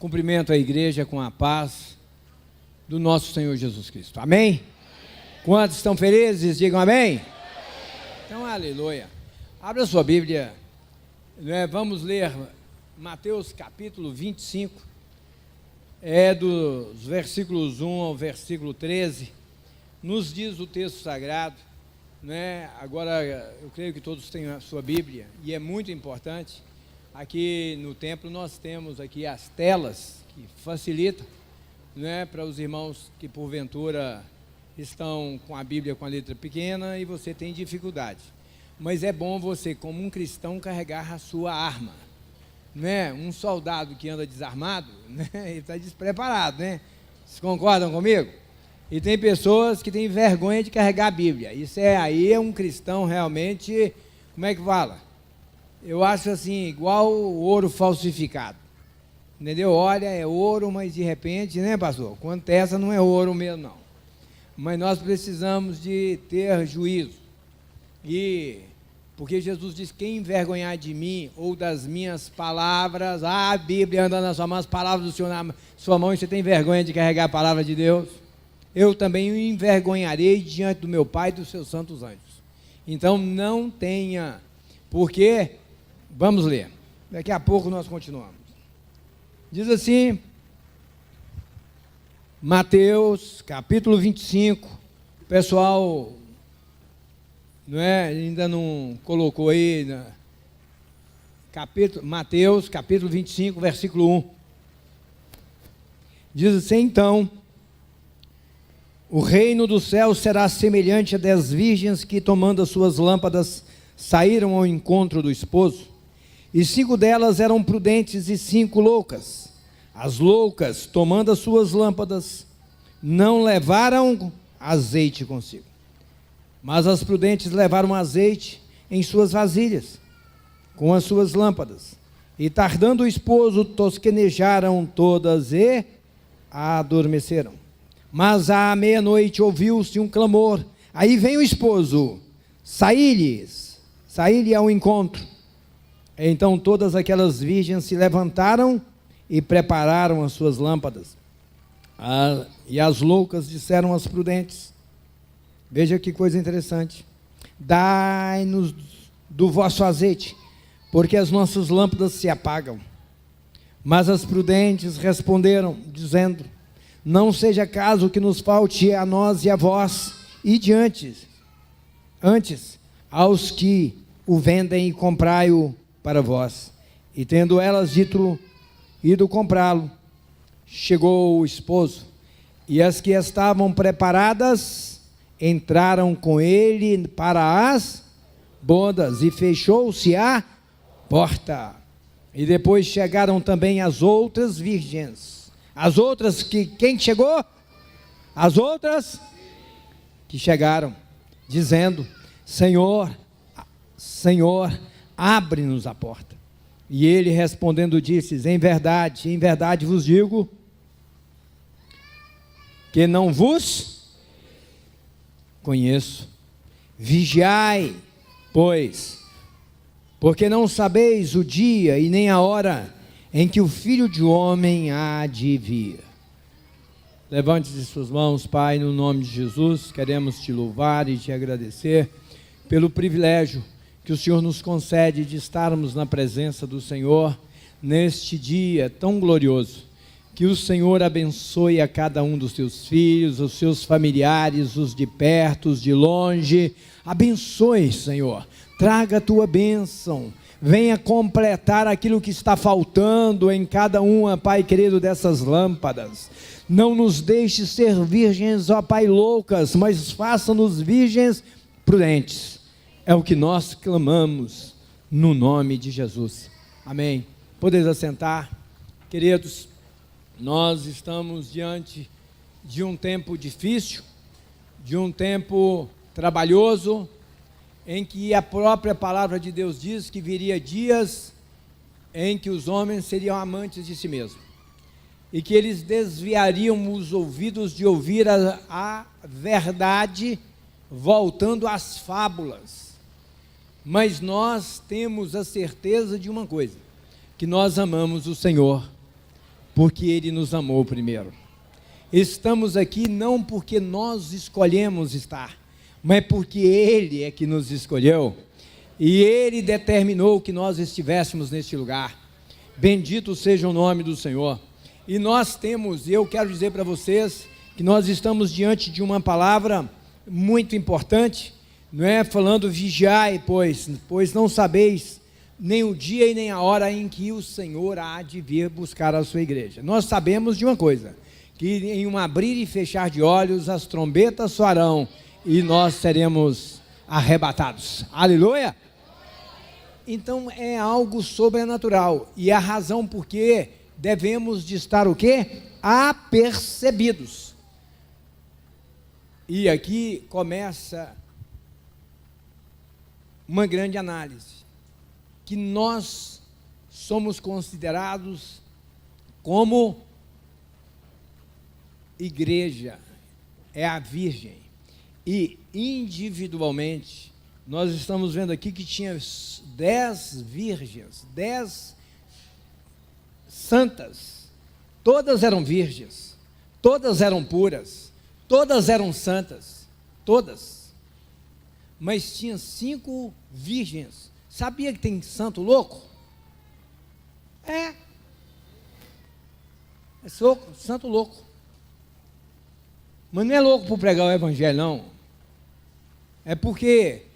Cumprimento a igreja com a paz do nosso Senhor Jesus Cristo. Amém? Quantos estão felizes? Digam amém. Então, aleluia. Abra sua Bíblia, vamos ler Mateus capítulo 25, dos versículos 1 ao versículo 13, nos diz o texto sagrado, Agora, eu creio que todos têm a sua Bíblia, e é muito importante. Aqui no templo nós temos aqui as telas que facilitam, para os irmãos que porventura estão com a Bíblia com a letra pequena e você tem dificuldade. Mas é bom você, como um cristão, carregar a sua arma, Um soldado que anda desarmado, ele está despreparado, Vocês concordam comigo? E tem pessoas que têm vergonha de carregar a Bíblia. Isso aí é um cristão realmente, como é que fala? Eu acho assim, igual o ouro falsificado, entendeu? Olha, é ouro, mas de repente, pastor? Quando essa não é ouro mesmo, não. Mas nós precisamos de ter juízo. Porque Jesus diz, quem envergonhar de mim ou das minhas palavras, a Bíblia anda na sua mão, as palavras do Senhor na sua mão, e você tem vergonha de carregar a palavra de Deus? Eu também o envergonharei diante do meu Pai e dos seus santos anjos. Então não tenha, porque, vamos ler, daqui a pouco nós continuamos. Diz assim, Mateus capítulo 25, pessoal, ainda não colocou aí, Mateus capítulo 25, versículo 1, diz assim, então, o reino dos céus será semelhante a 10 virgens que, tomando as suas lâmpadas, saíram ao encontro do esposo, e 5 delas eram prudentes e 5 loucas. As loucas, tomando as suas lâmpadas, não levaram azeite consigo, mas as prudentes levaram azeite em suas vasilhas, com as suas lâmpadas. E tardando o esposo, tosquenejaram todas e adormeceram. Mas à meia-noite ouviu-se um clamor, aí vem o esposo, saí-lhe ao encontro. Então todas aquelas virgens se levantaram e prepararam as suas lâmpadas. E as loucas disseram às prudentes, veja que coisa interessante, dai-nos do vosso azeite, porque as nossas lâmpadas se apagam. Mas as prudentes responderam, dizendo, não seja caso que nos falte a nós e a vós, e antes aos que o vendem e comprai-o para vós. E tendo elas ido comprá-lo, chegou o esposo, e as que estavam preparadas entraram com ele para as bodas, e fechou-se a porta. E depois chegaram também as outras virgens. As outras que, quem chegou? As outras que chegaram, dizendo, Senhor, abre-nos a porta. E ele respondendo disse, em verdade vos digo, que não vos conheço. Vigiai, pois, porque não sabeis o dia e nem a hora em que o Filho de Homem há de vir. Levante-se suas mãos, Pai, no nome de Jesus, queremos te louvar e te agradecer pelo privilégio que o Senhor nos concede de estarmos na presença do Senhor neste dia tão glorioso. Que o Senhor abençoe a cada um dos teus filhos, os seus familiares, os de perto, os de longe. Abençoe, Senhor, traga a tua bênção. Venha completar aquilo que está faltando em cada uma, Pai querido, dessas lâmpadas. Não nos deixe ser virgens, ó Pai, loucas, mas faça-nos virgens prudentes. É o que nós clamamos no nome de Jesus. Amém. Podeis assentar. Queridos, nós estamos diante de um tempo difícil, de um tempo trabalhoso, em que a própria palavra de Deus diz que viria dias em que os homens seriam amantes de si mesmos, e que eles desviariam os ouvidos de ouvir a verdade, voltando às fábulas. Mas nós temos a certeza de uma coisa, que nós amamos o Senhor, porque Ele nos amou primeiro. Estamos aqui não porque nós escolhemos estar, mas porque Ele é que nos escolheu, e Ele determinou que nós estivéssemos neste lugar. Bendito seja o nome do Senhor. E nós temos, eu quero dizer para vocês, que nós estamos diante de uma palavra muito importante, não é? Falando, vigiai, pois não sabeis nem o dia e nem a hora em que o Senhor há de vir buscar a sua igreja. Nós sabemos de uma coisa, que em um abrir e fechar de olhos, as trombetas soarão, e nós seremos arrebatados. Aleluia! Então é algo sobrenatural, e a razão por que devemos de estar o quê? Apercebidos. E aqui começa uma grande análise, que nós somos considerados como igreja, é a Virgem, e individualmente, nós estamos vendo aqui que tinha 10 virgens, 10 santas, todas eram virgens, todas eram puras, todas eram santas, todas, mas tinha 5 virgens. Sabia que tem santo louco? É santo louco, mas não é louco por pregar o evangelho, não, é porque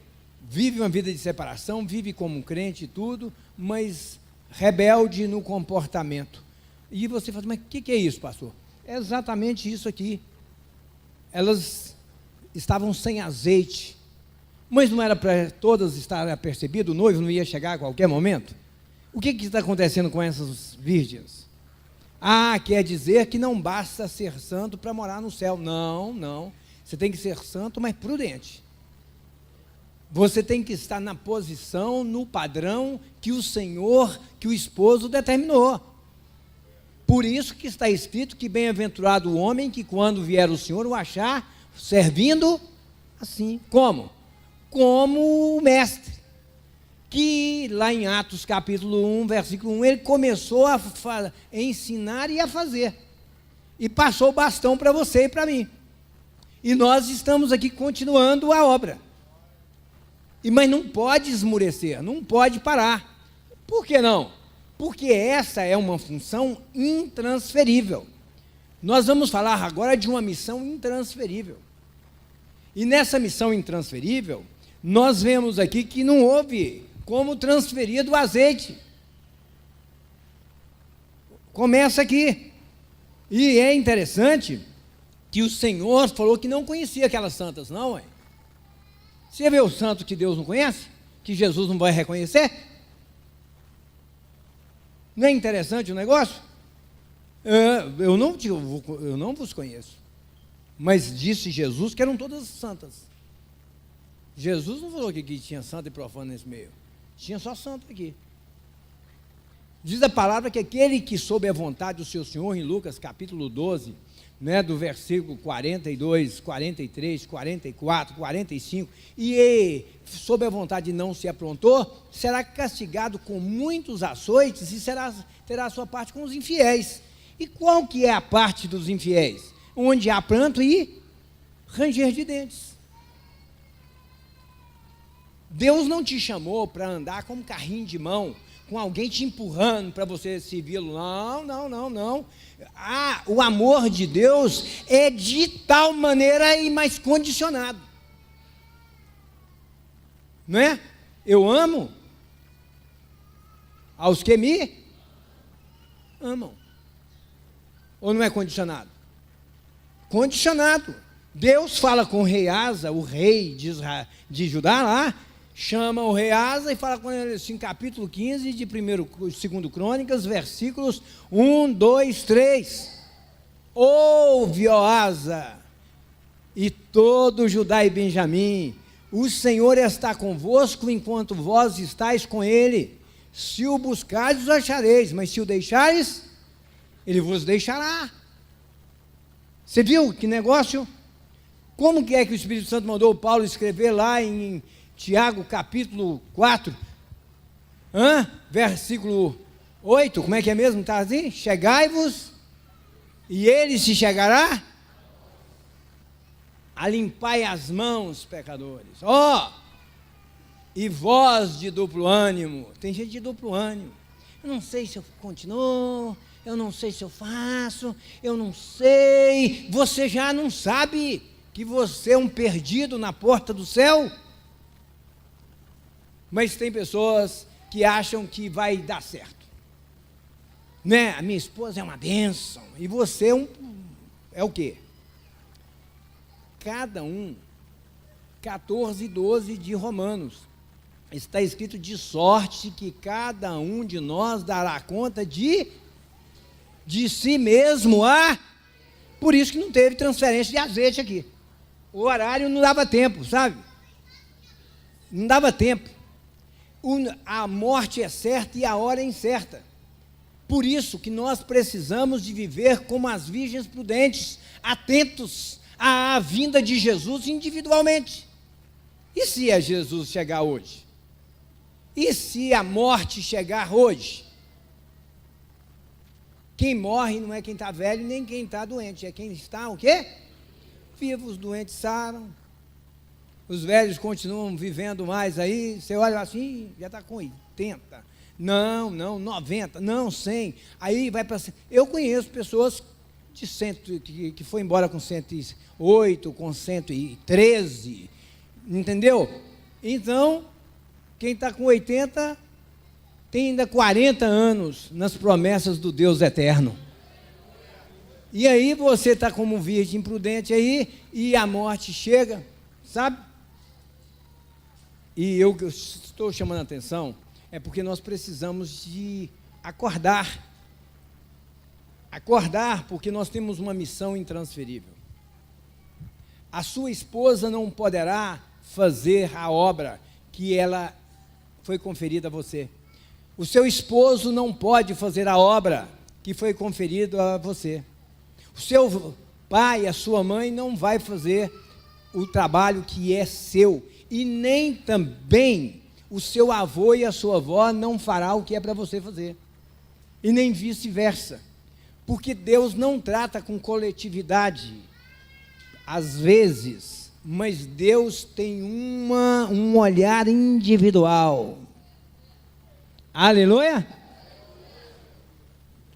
vive uma vida de separação, vive como um crente e tudo, mas rebelde no comportamento. E você fala, mas o que é isso, pastor? É exatamente isso aqui. Elas estavam sem azeite, mas não era para todas estarem apercebidas, o noivo não ia chegar a qualquer momento? O que está acontecendo com essas virgens? Quer dizer que não basta ser santo para morar no céu. Não, você tem que ser santo, mas prudente. Você tem que estar na posição, no padrão que o Senhor, que o esposo determinou. Por isso que está escrito que bem-aventurado o homem que quando vier o Senhor o achar servindo assim. Como? Como o mestre. Que lá em Atos capítulo 1, versículo 1, ele começou a ensinar e a fazer. E passou o bastão para você e para mim. E nós estamos aqui continuando a obra. Mas não pode esmurecer, não pode parar. Por que não? Porque essa é uma função intransferível. Nós vamos falar agora de uma missão intransferível. E nessa missão intransferível, nós vemos aqui que não houve como transferir do azeite. Começa aqui. E é interessante que o Senhor falou que não conhecia aquelas santas, não, é? Você vê o santo que Deus não conhece? Que Jesus não vai reconhecer? Não é interessante o negócio? Eu não vos conheço. Mas disse Jesus que eram todas santas. Jesus não falou que tinha santo e profano nesse meio. Tinha só santo aqui. Diz a palavra que aquele que soube a vontade do seu Senhor, em Lucas capítulo 12, né, do versículo 42, 43, 44, 45, e sob a vontade não se aprontou, será castigado com muitos açoites e terá a sua parte com os infiéis. E qual que é a parte dos infiéis? Onde há pranto e ranger de dentes. Deus não te chamou para andar com um carrinho de mão, com alguém te empurrando para você servi-lo. Não. O amor de Deus é de tal maneira e mais condicionado. Não é? Eu amo aos que me amam. Ou não é condicionado? Condicionado. Deus fala com o rei Asa, o rei de Judá lá, chama o rei Asa e fala com ele assim, capítulo 15 de 2 Crônicas, versículos 1, 2, 3. Ouve, ó Asa, e todo Judá e Benjamim, o Senhor está convosco enquanto vós estáis com ele. Se o buscardes, o achareis, mas se o deixares, ele vos deixará. Você viu que negócio? Como que é que o Espírito Santo mandou o Paulo escrever lá em Tiago capítulo 4, versículo 8, como é que é mesmo? Está assim? Chegai-vos E ele se chegará a limpar as mãos, pecadores. E vós de duplo ânimo. Tem gente de duplo ânimo. Eu não sei se eu continuo, eu não sei se eu faço, eu não sei. Você já não sabe que você é um perdido na porta do céu? Mas tem pessoas que acham que vai dar certo. Né? A minha esposa é uma bênção. E você é o quê? Cada um, 14 e 12 de Romanos. Está escrito: de sorte que cada um de nós dará conta de si mesmo. Por isso que não teve transferência de azeite aqui. O horário não dava tempo, sabe? Não dava tempo. A morte é certa e a hora é incerta. Por isso que nós precisamos de viver como as virgens prudentes, atentos à vinda de Jesus individualmente. E se a Jesus chegar hoje? E se a morte chegar hoje? Quem morre não é quem está velho, nem quem está doente, é quem está o quê? Vivo. Os doentes saram, os velhos continuam vivendo mais aí. Você olha assim, já está com 80, não, 90, não, 100, aí vai para... Eu conheço pessoas de 100, que foi embora com 108, com 113, entendeu? Então, quem está com 80, tem ainda 40 anos nas promessas do Deus eterno. E aí você está como um virgem imprudente aí, e a morte chega, sabe? E eu estou chamando a atenção, é porque nós precisamos de acordar. Acordar, porque nós temos uma missão intransferível. A sua esposa não poderá fazer a obra que ela foi conferida a você. O seu esposo não pode fazer a obra que foi conferida a você. O seu pai, a sua mãe não vai fazer o trabalho que é seu. E nem também o seu avô e a sua avó não fará o que é para você fazer. E nem vice-versa. Porque Deus não trata com coletividade, às vezes, mas Deus tem um olhar individual. Aleluia?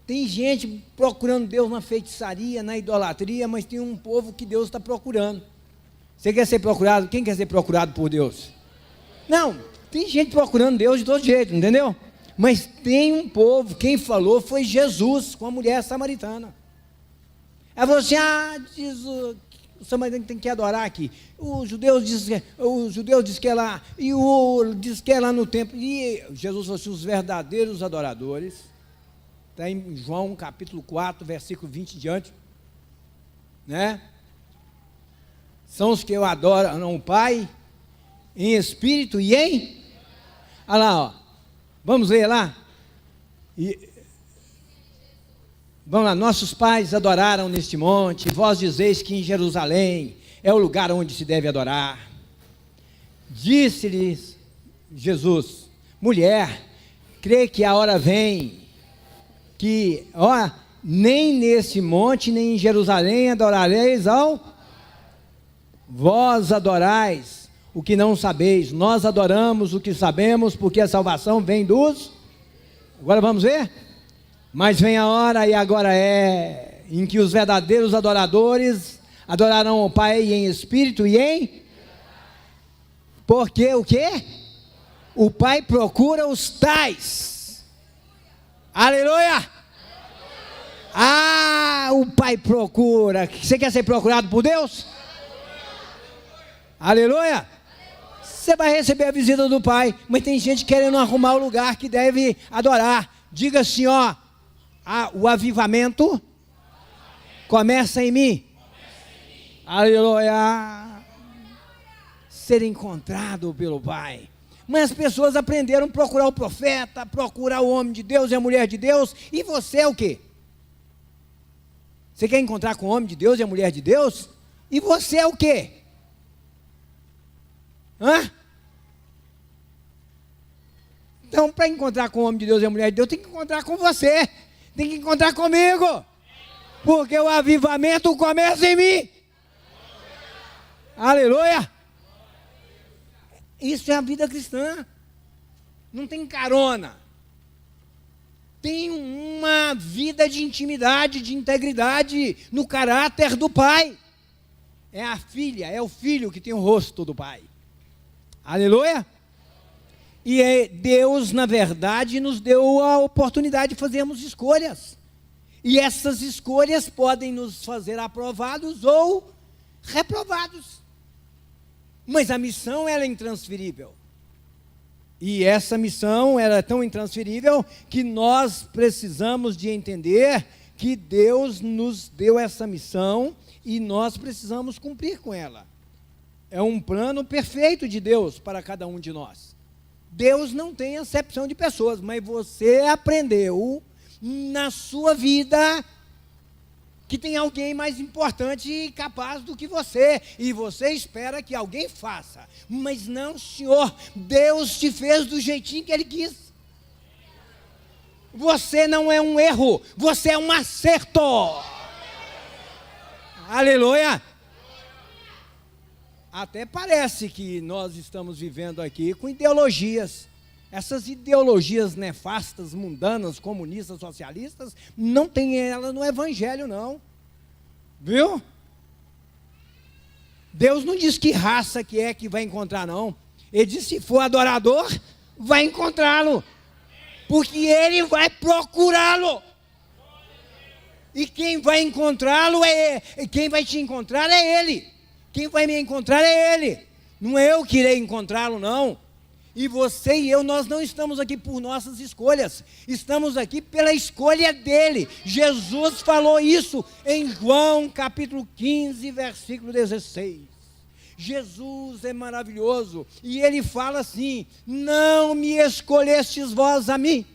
Tem gente procurando Deus na feitiçaria, na idolatria, mas tem um povo que Deus está procurando. Você quer ser procurado? Quem quer ser procurado por Deus? Não, tem gente procurando Deus de todo jeito, entendeu? Mas tem um povo, quem falou foi Jesus com a mulher samaritana. Ela falou assim: diz o samaritano tem que adorar aqui. O judeu diz que é lá, e o diz que é lá no templo. E Jesus falou assim: os verdadeiros adoradores, está em João capítulo 4, versículo 20 em diante, né? São os que adoram o Pai em espírito e em... Olha lá, vamos ler lá. Vamos lá. Nossos pais adoraram neste monte, vós dizeis que em Jerusalém é o lugar onde se deve adorar. Disse-lhes Jesus: mulher, crê que a hora vem, que nem nesse monte, nem em Jerusalém adorareis ao... Vós adorais o que não sabeis, nós adoramos o que sabemos, porque a salvação vem dos... Agora vamos ver? Mas vem a hora, e agora é, em que os verdadeiros adoradores adorarão o Pai em espírito e em... Porque o quê? O Pai procura os tais. Aleluia! O Pai procura. Você quer ser procurado por Deus? Aleluia! Você vai receber a visita do Pai, mas tem gente querendo arrumar o lugar que deve adorar. Diga assim, o avivamento começa em mim. Aleluia! Ser encontrado pelo Pai. Mas as pessoas aprenderam a procurar o profeta, procurar o homem de Deus e a mulher de Deus. E você é o quê? Você quer encontrar com o homem de Deus e a mulher de Deus? E você é o quê? Então, para encontrar com o homem de Deus e a mulher de Deus, tem que encontrar com você, tem que encontrar comigo, porque o avivamento começa em mim. Aleluia! Isso é a vida cristã. Não tem carona. Tem uma vida de intimidade, de integridade no caráter do Pai. É a filha, é o filho que tem o rosto do Pai. Aleluia! E Deus, na verdade, nos deu a oportunidade de fazermos escolhas. E essas escolhas podem nos fazer aprovados ou reprovados. Mas a missão ela é intransferível. E essa missão ela é tão intransferível que nós precisamos de entender que Deus nos deu essa missão e nós precisamos cumprir com ela. É um plano perfeito de Deus para cada um de nós. Deus não tem acepção de pessoas, mas você aprendeu na sua vida que tem alguém mais importante e capaz do que você, e você espera que alguém faça, mas não, Senhor, Deus te fez do jeitinho que Ele quis. Você não é um erro, você é um acerto. Aleluia! Até parece que nós estamos vivendo aqui com ideologias. Essas ideologias nefastas, mundanas, comunistas, socialistas, não tem ela no Evangelho, não. Viu? Deus não diz que raça que vai encontrar, não. Ele diz que se for adorador, vai encontrá-lo. Porque Ele vai procurá-lo. E quem vai encontrá-lo quem vai te encontrar é Ele. Quem vai me encontrar é Ele. Não é eu que irei encontrá-lo, não. E você e eu, nós não estamos aqui por nossas escolhas, estamos aqui pela escolha dele. Jesus falou isso em João capítulo 15, versículo 16. Jesus é maravilhoso, e ele fala assim: não me escolhestes vós a mim,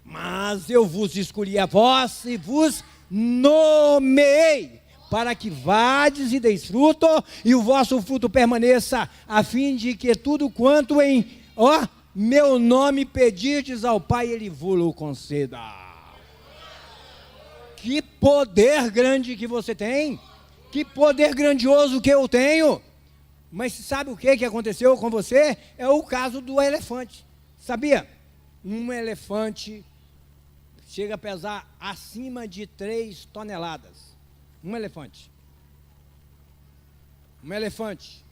mas eu vos escolhi a vós e vos nomeei, para que vades e deis fruto, e o vosso fruto permaneça, a fim de que tudo quanto em meu nome pedirdes ao Pai, Ele vos conceda. Que poder grande que você tem, que poder grandioso que eu tenho. Mas sabe o que aconteceu com você? É o caso do elefante. Sabia? Um elefante chega a pesar acima de 3 toneladas. Um elefante. Um elefante.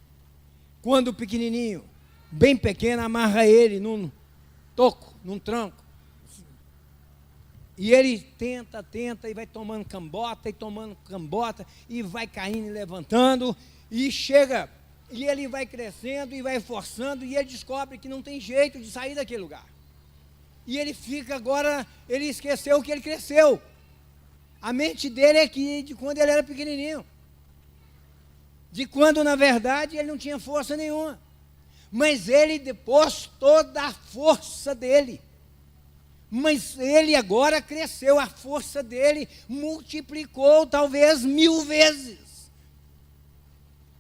Quando pequenininho, bem pequeno, amarra ele num toco, num tranco. E ele tenta, e vai tomando cambota, e vai caindo e levantando, e chega, e ele vai crescendo, e vai forçando, e ele descobre que não tem jeito de sair daquele lugar. E ele fica agora, ele esqueceu que ele cresceu. A mente dele é que de quando ele era pequenininho. De quando, na verdade, ele não tinha força nenhuma. Mas ele depois toda a força dele. Mas ele agora cresceu, a força dele multiplicou talvez 1000 vezes.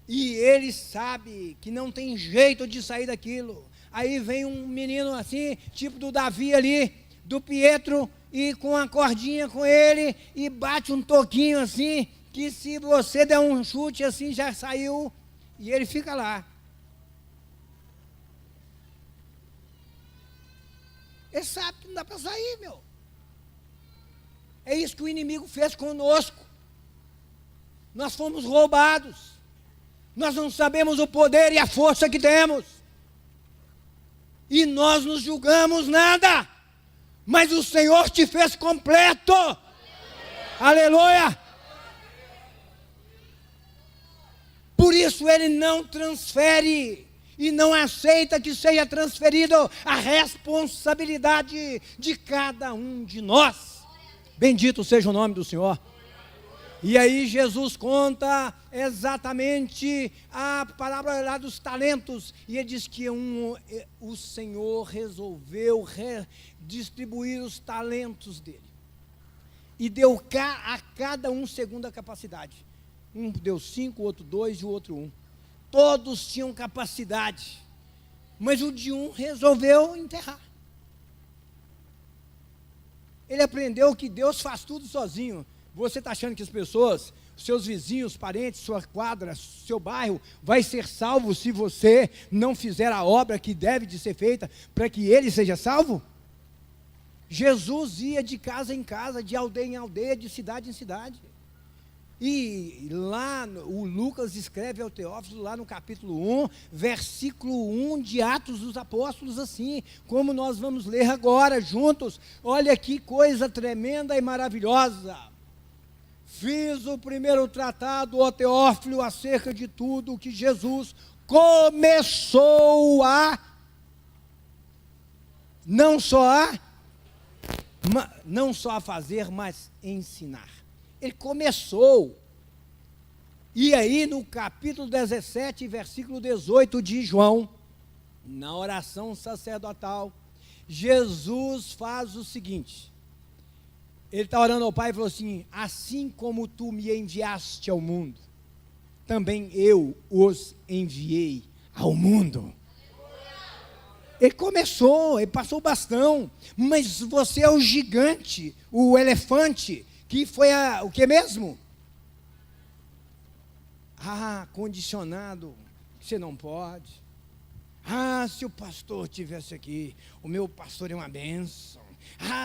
E ele sabe que não tem jeito de sair daquilo. Aí vem um menino assim, tipo do Davi ali, do Pietro, e com a cordinha com ele, e bate um toquinho assim, que se você der um chute assim, já saiu, e ele fica lá. Ele sabe que não dá para sair, meu. É isso que o inimigo fez conosco. Nós fomos roubados. Nós não sabemos o poder e a força que temos. E nós nos julgamos nada. Mas o Senhor te fez completo. Aleluia. Por isso Ele não transfere e não aceita que seja transferido a responsabilidade de cada um de nós. Bendito seja o nome do Senhor. E aí Jesus conta exatamente a palavra lá dos talentos, e ele diz que o Senhor resolveu distribuir os talentos dele, e deu a cada um segundo a capacidade. Um deu 5, o outro 2 e o outro 1. Todos tinham capacidade, mas o de um resolveu enterrar. Ele aprendeu que Deus faz tudo sozinho. Você está achando que as pessoas, seus vizinhos, parentes, sua quadra, seu bairro, vai ser salvo se você não fizer a obra que deve de ser feita para que ele seja salvo? Jesus ia de casa em casa, de aldeia em aldeia, de cidade em cidade. E lá, o Lucas escreve ao Teófilo, lá no capítulo 1, versículo 1 de Atos dos Apóstolos, assim, como nós vamos ler agora juntos. Olha que coisa tremenda e maravilhosa. Fiz o primeiro tratado, ó Teófilo, acerca de tudo que Jesus começou a, não só a fazer, mas ensinar. Ele começou. E aí no capítulo 17, versículo 18 de João, na oração sacerdotal, Jesus faz o seguinte. Ele está orando ao Pai e falou assim: assim como tu me enviaste ao mundo, também eu os enviei ao mundo. Ele começou, ele passou o bastão, mas você é o gigante, o elefante, que foi o que mesmo? Condicionado, você não pode. Se o pastor tivesse aqui, o meu pastor é uma bênção.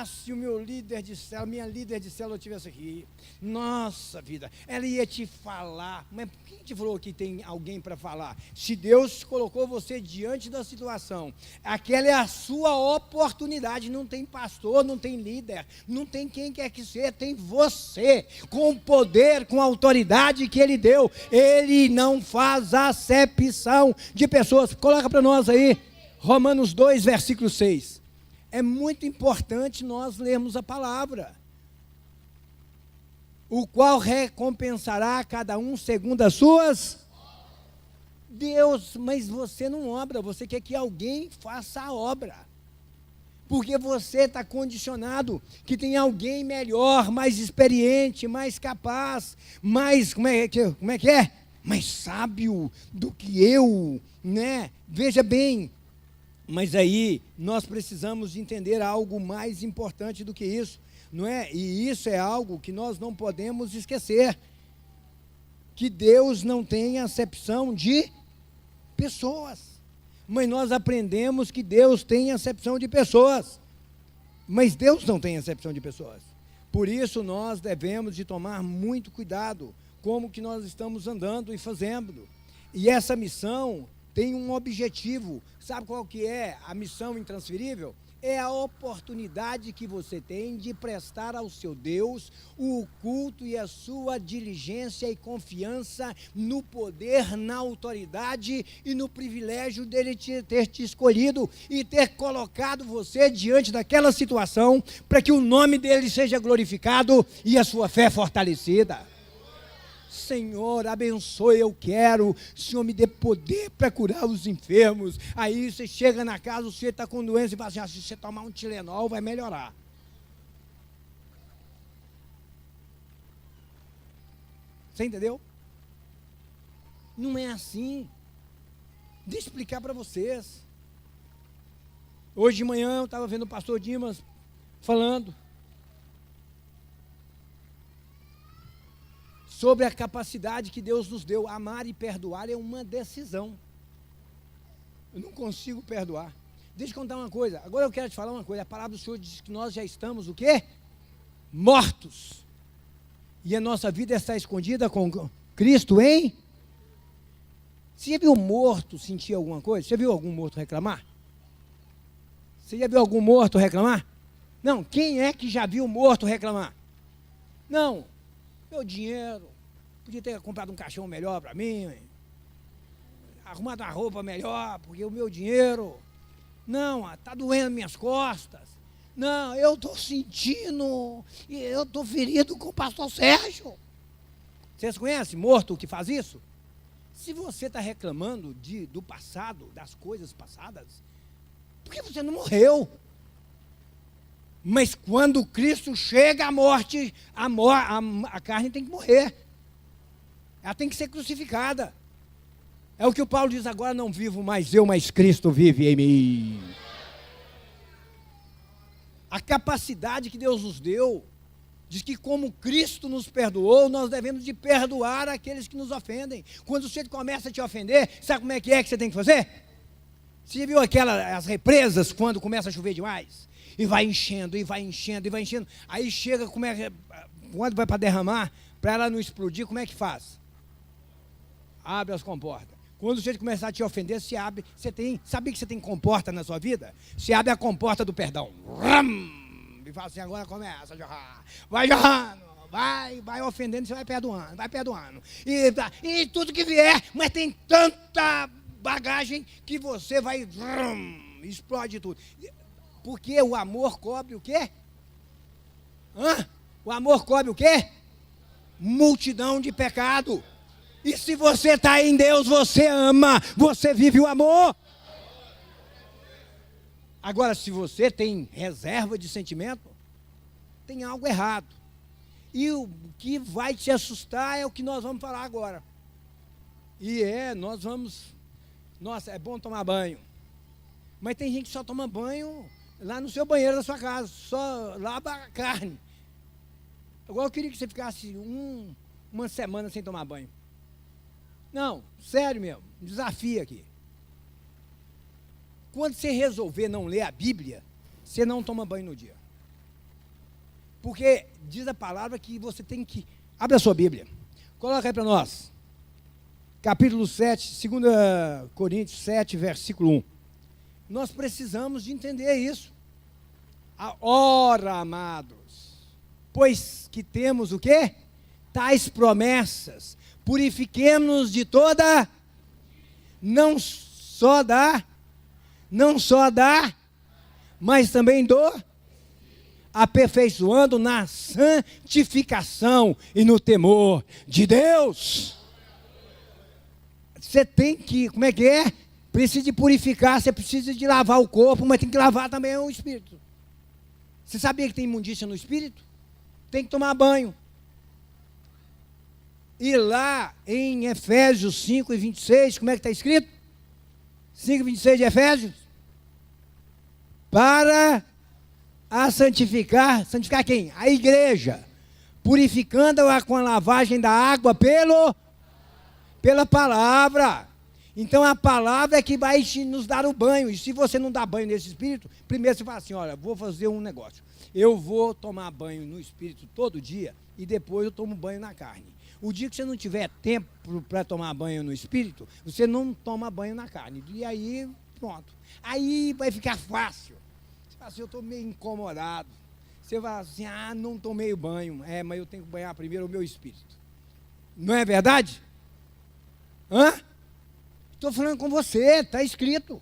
Se o meu líder de célula, minha líder de célula estivesse aqui, nossa vida, ela ia te falar. Mas por que te falou que tem alguém para falar? Se Deus colocou você diante da situação, aquela é a sua oportunidade. Não tem pastor, não tem líder, não tem quem quer que seja, tem você, com o poder, com a autoridade que Ele deu. Ele não faz acepção de pessoas. Coloca para nós aí, Romanos 2, versículo 6. É muito importante nós lermos a palavra. O qual recompensará a cada um segundo as suas. Deus, mas você não obra, você quer que alguém faça a obra. Porque você está condicionado que tem alguém melhor, mais experiente, mais capaz, mais, como é que é? Mais sábio do que eu, né? Veja bem. Mas aí nós precisamos de entender algo mais importante do que isso, não é? E isso é algo que nós não podemos esquecer, que Deus não tem acepção de pessoas, mas nós aprendemos que Deus tem acepção de pessoas, mas Deus não tem acepção de pessoas. Por isso nós devemos de tomar muito cuidado como que nós estamos andando e fazendo. E essa missão tem um objetivo. Sabe qual que é a missão intransferível? É a oportunidade que você tem de prestar ao seu Deus o culto e a sua diligência e confiança no poder, na autoridade e no privilégio dele ter te escolhido e ter colocado você diante daquela situação para que o nome dele seja glorificado e a sua fé fortalecida. Senhor, abençoe, eu quero, Senhor, me dê poder para curar os enfermos. Aí você chega na casa, o senhor está com doença e fala assim: se você tomar um Tilenol vai melhorar. Você entendeu? Não é assim. Deixa eu explicar para vocês. Hoje de manhã eu estava vendo o pastor Dimas falando sobre a capacidade que Deus nos deu. Amar e perdoar é uma decisão. Eu não consigo perdoar. Deixa eu contar uma coisa. Agora eu quero te falar uma coisa. A palavra do Senhor diz que nós já estamos o quê? Mortos. E a nossa vida está escondida com Cristo em? Você já viu morto sentir alguma coisa? Você já viu algum morto reclamar? Você já viu algum morto reclamar? Não. Quem é que já viu morto reclamar? Não. Meu dinheiro, podia ter comprado um caixão melhor para mim, arrumado uma roupa melhor, porque o meu dinheiro, não, está doendo minhas costas, não, eu estou sentindo, eu estou ferido com o pastor Sérgio. Vocês conhecem morto que faz isso? Se você está reclamando do passado, das coisas passadas, por que você não morreu? Mas quando Cristo chega à morte, a carne tem que morrer. Ela tem que ser crucificada. É o que o Paulo diz: agora não vivo mais eu, mas Cristo vive em mim. A capacidade que Deus nos deu Diz que como Cristo nos perdoou, nós devemos de perdoar aqueles que nos ofendem. Quando você começa a te ofender, sabe como é que você tem que fazer? Você já viu as represas quando começa a chover demais? E vai enchendo, e vai enchendo, e vai enchendo. Aí chega, quando vai para derramar, para ela não explodir, como é que faz? Abre as comportas. Quando você começar a te ofender, se abre. Sabe que você tem comporta na sua vida? Se abre a comporta do perdão. E fala assim, agora começa a jorrar. Vai jorrando, vai ofendendo, você vai perdoando, vai perdoando. E tudo que vier, mas tem tanta bagagem que você vai, explode tudo. Porque o amor cobre o quê? O amor cobre o quê? Multidão de pecado. E se você está em Deus, você ama, você vive o amor. Agora, se você tem reserva de sentimento, tem algo errado. E o que vai te assustar é o que nós vamos falar agora. Nossa, é bom tomar banho. Mas tem gente que só toma banho lá no seu banheiro da sua casa, só lava a carne. Agora eu queria que você ficasse uma semana sem tomar banho. Não, sério mesmo, desafio aqui. Quando você resolver não ler a Bíblia, você não toma banho no dia. Porque diz a palavra que você tem que... Abre a sua Bíblia. Coloca aí para nós. Capítulo 7, 2 Coríntios 7, versículo 1. Nós precisamos de entender isso. Ora, amados, pois que temos o quê? Tais promessas. Purifiquemos-nos de toda... Não só da... mas também aperfeiçoando na santificação e no temor de Deus. Você tem que, como é que é? Precisa de purificar, você precisa de lavar o corpo, mas tem que lavar também o espírito. Você sabia que tem imundícia no espírito? Tem que tomar banho. E lá em Efésios 5 e 26, como é que está escrito? 5 e 26 de Efésios? Para a santificar quem? A igreja, purificando-a com a lavagem da água pela palavra. Então a palavra é que vai nos dar o banho. E se você não dá banho nesse espírito, primeiro você fala assim, olha, vou fazer um negócio. Eu vou tomar banho no espírito todo dia e depois eu tomo banho na carne. O dia que você não tiver tempo para tomar banho no espírito, você não toma banho na carne. E aí, pronto. Aí vai ficar fácil. Você fala assim, eu estou meio incomodado. Você vai assim, não tomei banho. Mas eu tenho que banhar primeiro o meu espírito. Não é verdade? Estou falando com você, está escrito.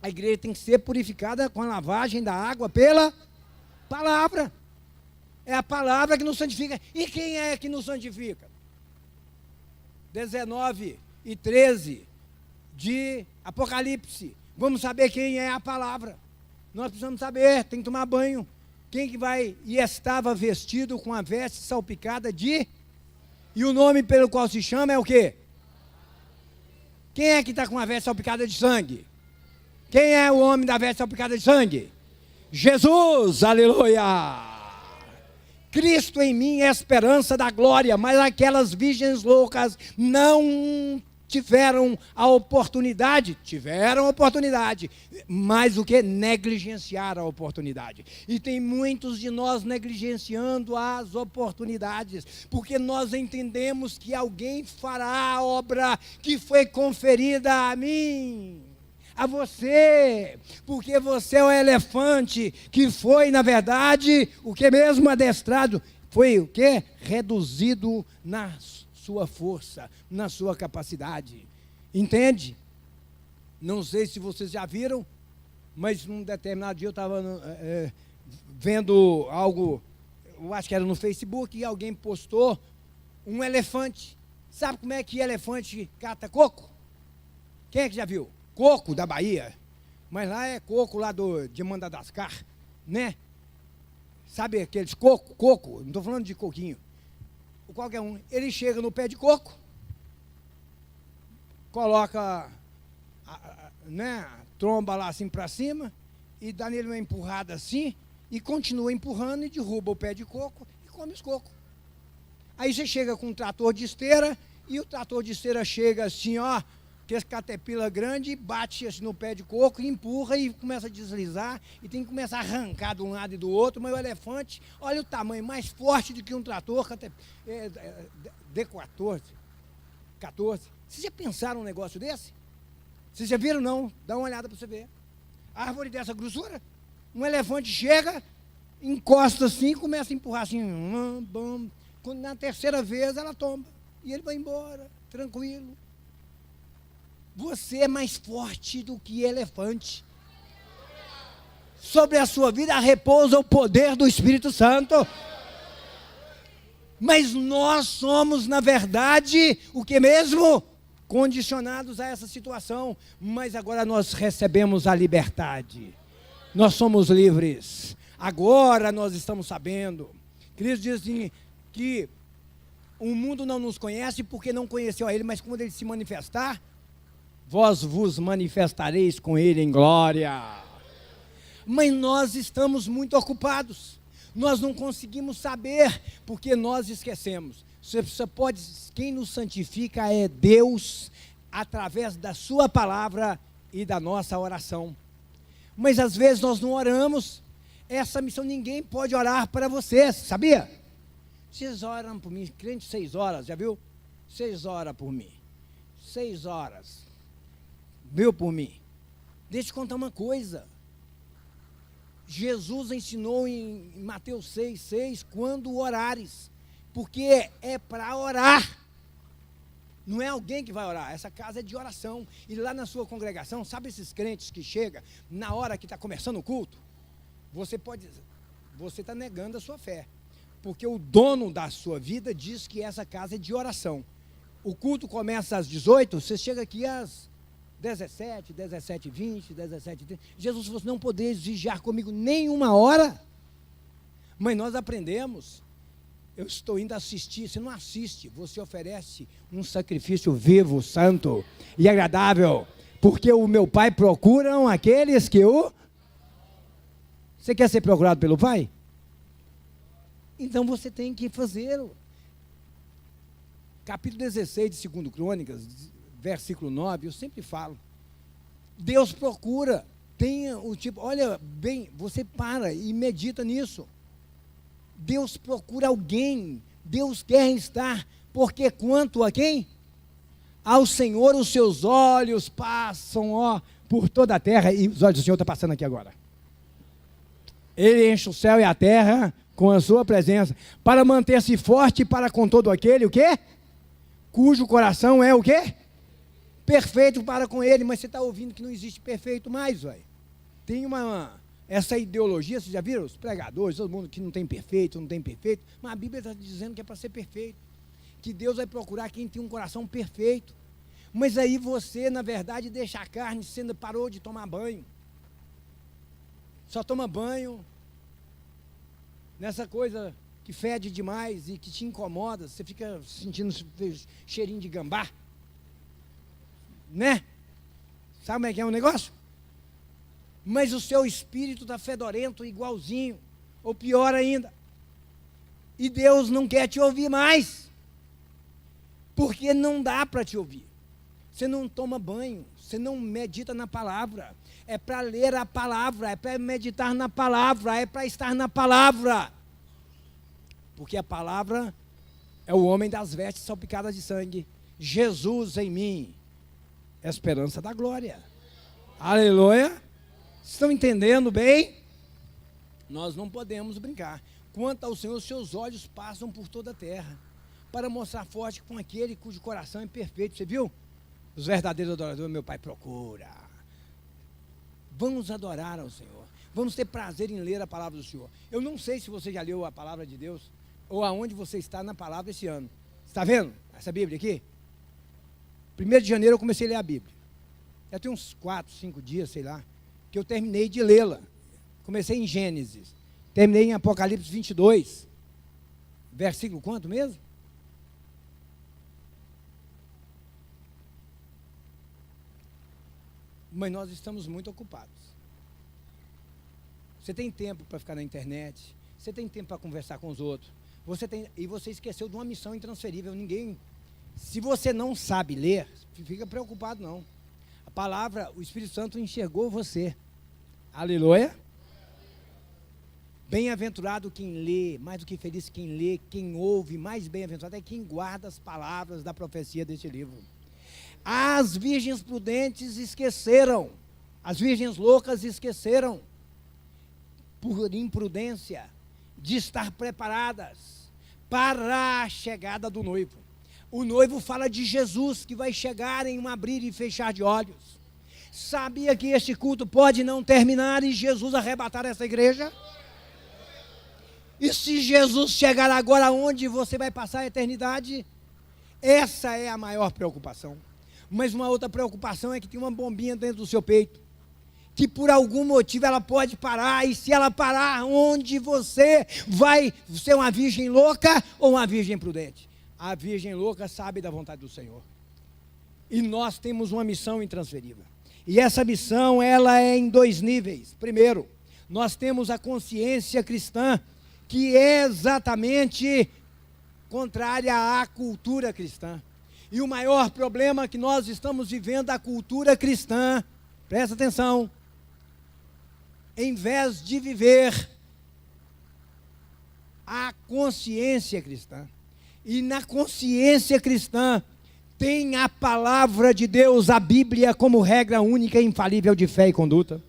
A igreja tem que ser purificada com a lavagem da água pela palavra. É a palavra que nos santifica. E quem é que nos santifica? 19 e 13 de Apocalipse. Vamos saber quem é a palavra. Nós precisamos saber, tem que tomar banho. Quem que vai? E estava vestido com a veste salpicada de... E o nome pelo qual se chama é o quê? Quem é que está com a veste salpicada de sangue? Quem é o homem da veste salpicada de sangue? Jesus, aleluia! Cristo em mim é a esperança da glória, mas aquelas virgens loucas não tiveram a oportunidade, mas o que? Negligenciaram a oportunidade. E tem muitos de nós negligenciando as oportunidades, porque nós entendemos que alguém fará a obra que foi conferida a mim, a você, porque você é o elefante que foi, na verdade, o que mesmo adestrado, foi o que? Reduzido na sua força, na sua capacidade. Entende? Não sei se vocês já viram, mas num determinado dia eu estava vendo algo, eu acho que era no Facebook, e alguém postou um elefante. Sabe como é que elefante cata coco? Quem é que já viu? Coco da Bahia, mas lá é coco lá de Madagascar, né? Sabe aqueles coco, não estou falando de coquinho, qualquer um, ele chega no pé de coco, coloca a tromba lá assim para cima, e dá nele uma empurrada assim, e continua empurrando e derruba o pé de coco, e come os cocos. Aí você chega com um trator de esteira, e o trator de esteira chega assim, ó, que esse caterpillar grande, bate assim no pé de coco, e empurra e começa a deslizar, e tem que começar a arrancar de um lado e do outro, mas o elefante, olha o tamanho, mais forte do que um trator, D14, 14. Vocês já pensaram um negócio desse? Vocês já viram? Não? Dá uma olhada para você ver. A árvore dessa grossura, um elefante chega, encosta assim, começa a empurrar assim, quando na terceira vez ela tomba, e ele vai embora, tranquilo. Você é mais forte do que elefante. Sobre a sua vida repousa o poder do Espírito Santo. Mas nós somos, na verdade, o que mesmo? Condicionados a essa situação. Mas agora nós recebemos a liberdade. Nós somos livres. Agora nós estamos sabendo. Cristo diz assim, que o mundo não nos conhece porque não conheceu a Ele, mas quando Ele se manifestar, vós vos manifestareis com Ele em glória. Mas nós estamos muito ocupados. Nós não conseguimos saber, porque nós esquecemos. Você pode, quem nos santifica é Deus, através da sua palavra e da nossa oração. Mas às vezes nós não oramos. Essa missão ninguém pode orar para você, sabia? Vocês oram por mim, crente 6 horas, já viu? 6 horas por mim. 6 horas. Viu por mim? Deixa eu te contar uma coisa. Jesus ensinou em Mateus 6,6, quando orares, porque é para orar. Não é alguém que vai orar, essa casa é de oração. E lá na sua congregação, sabe esses crentes que chegam na hora que está começando o culto? Você está negando a sua fé, porque o dono da sua vida diz que essa casa é de oração. O culto começa às 18, você chega aqui às 17, 17h20, 17h30. Jesus falou assim, não podeis vigiar comigo nem uma hora. Mas nós aprendemos. Eu estou indo assistir. Você não assiste, você oferece um sacrifício vivo, santo e agradável. Porque o meu Pai procuram aqueles que o... Você quer ser procurado pelo Pai? Então você tem que fazê-lo. Capítulo 16 de 2 Crônicas, versículo 9, eu sempre falo. Deus procura, tenha o tipo, olha bem, você para e medita nisso. Deus procura alguém, Deus quer estar, porque quanto a quem? Ao Senhor os seus olhos passam, ó, por toda a terra, e os olhos do Senhor estão passando aqui agora. Ele enche o céu e a terra com a sua presença, para manter-se forte para com todo aquele, o quê? Cujo coração é o quê? Perfeito para com ele, mas você está ouvindo que não existe perfeito mais, velho. Tem essa ideologia, vocês já viram? Os pregadores, todo mundo que não tem perfeito, mas a Bíblia está dizendo que é para ser perfeito, que Deus vai procurar quem tem um coração perfeito. Mas aí você, na verdade, deixa a carne, você parou de tomar banho, só toma banho nessa coisa que fede demais e que te incomoda, você fica sentindo cheirinho de gambá, né? Sabe como é que é o negócio? Mas o seu espírito está fedorento igualzinho, ou pior ainda. E Deus não quer te ouvir mais, porque não dá para te ouvir. Você não toma banho, você não medita na palavra. É para ler a palavra, é para meditar na palavra, é para estar na palavra. Porque a palavra é o homem das vestes salpicadas de sangue. Jesus em mim, é a esperança da glória. Aleluia. Estão entendendo bem? Nós não podemos brincar. Quanto ao Senhor, seus olhos passam por toda a terra, para mostrar forte com aquele cujo coração é perfeito. Você viu? Os verdadeiros adoradores, meu Pai procura. Vamos adorar ao Senhor. Vamos ter prazer em ler a palavra do Senhor. Eu não sei se você já leu a palavra de Deus, ou aonde você está na palavra esse ano. Está vendo essa Bíblia aqui? 1 de janeiro eu comecei a ler a Bíblia. Já tem uns 4, 5 dias, sei lá, que eu terminei de lê-la. Comecei em Gênesis. Terminei em Apocalipse 22. Versículo quanto mesmo? Mas nós estamos muito ocupados. Você tem tempo para ficar na internet, você tem tempo para conversar com os outros, Você esqueceu de uma missão intransferível. Se você não sabe ler, fica preocupado não. A palavra, o Espírito Santo enxergou você. Aleluia. Bem-aventurado quem lê, mais do que feliz quem lê, quem ouve, mais bem-aventurado é quem guarda as palavras da profecia deste livro. As virgens prudentes esqueceram, as virgens loucas esqueceram, por imprudência, de estar preparadas para a chegada do noivo. O noivo fala de Jesus, que vai chegar em um abrir e fechar de olhos. Sabia que este culto pode não terminar e Jesus arrebatar essa igreja? E se Jesus chegar agora, onde você vai passar a eternidade? Essa é a maior preocupação. Mas uma outra preocupação é que tem uma bombinha dentro do seu peito, que por algum motivo ela pode parar, e se ela parar, onde você vai ser uma virgem louca ou uma virgem prudente? A virgem louca sabe da vontade do Senhor. E nós temos uma missão intransferível. E essa missão, ela é em 2 níveis. Primeiro, nós temos a consciência cristã, que é exatamente contrária à cultura cristã. E o maior problema que nós estamos vivendo, a cultura cristã, presta atenção, em vez de viver a consciência cristã, e na consciência cristã tem a palavra de Deus, a Bíblia, como regra única e infalível de fé e conduta.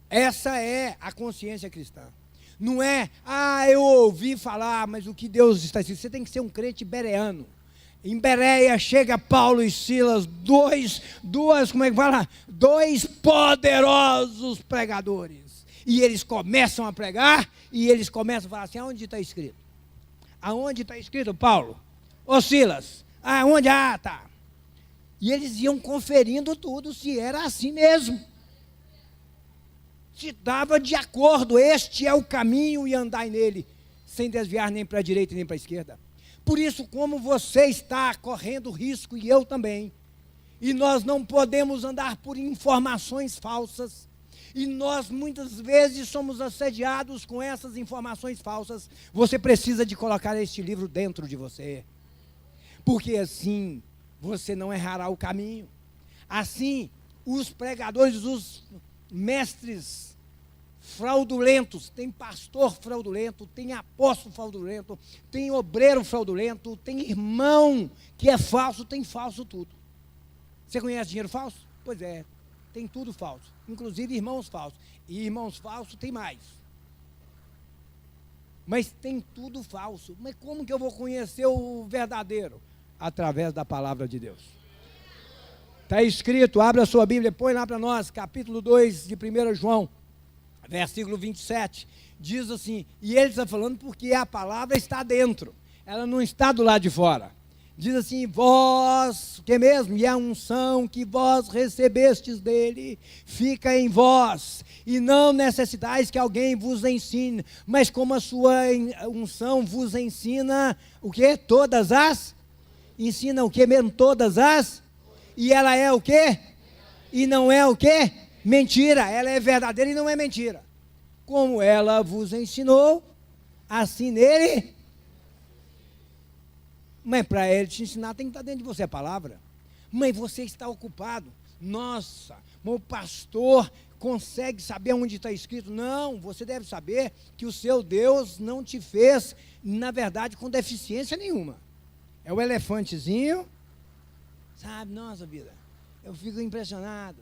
Essa é a consciência cristã. Não é, eu ouvi falar, mas o que Deus está dizendo. Você tem que ser um crente bereano. Em Bereia chega Paulo e Silas, dois poderosos pregadores. E eles começam a pregar, e eles começam a falar assim, aonde está escrito? Aonde está escrito, Paulo? Ô Silas, aonde? Tá. E eles iam conferindo tudo, se era assim mesmo. Se dava de acordo, este é o caminho e andai nele, sem desviar nem para a direita nem para a esquerda. Por isso, como você está correndo risco, e eu também, e nós não podemos andar por informações falsas, e nós muitas vezes somos assediados com essas informações falsas, você precisa de colocar este livro dentro de você, porque assim você não errará o caminho. Assim, os pregadores, os mestres fraudulentos, tem pastor fraudulento, tem apóstolo fraudulento, tem obreiro fraudulento, tem irmão que é falso, tem falso tudo. Você conhece dinheiro falso? Pois é, tem tudo falso, inclusive irmãos falsos. E irmãos falsos tem mais. Mas tem tudo falso. Mas como que eu vou conhecer o verdadeiro? Através da palavra de Deus. Está escrito, abre a sua Bíblia, põe lá para nós, capítulo 2 de 1 João, versículo 27, diz assim, e ele está falando porque a palavra está dentro, ela não está do lado de fora. Diz assim, vós, o que mesmo? E a unção que vós recebestes dele, fica em vós, e não necessitais que alguém vos ensine, mas como a sua unção vos ensina, o que? Todas as? Ensina o que mesmo? Todas as? E ela é o quê? E não é o quê? Mentira. Ela é verdadeira e não é mentira. Como ela vos ensinou, assim nele. Mas para ele te ensinar, tem que estar dentro de você a palavra. Mas você está ocupado. Nossa, o pastor consegue saber onde está escrito? Não, você deve saber que o seu Deus não te fez, na verdade, com deficiência nenhuma. É o elefantezinho. Sabe, nossa vida, eu fico impressionado,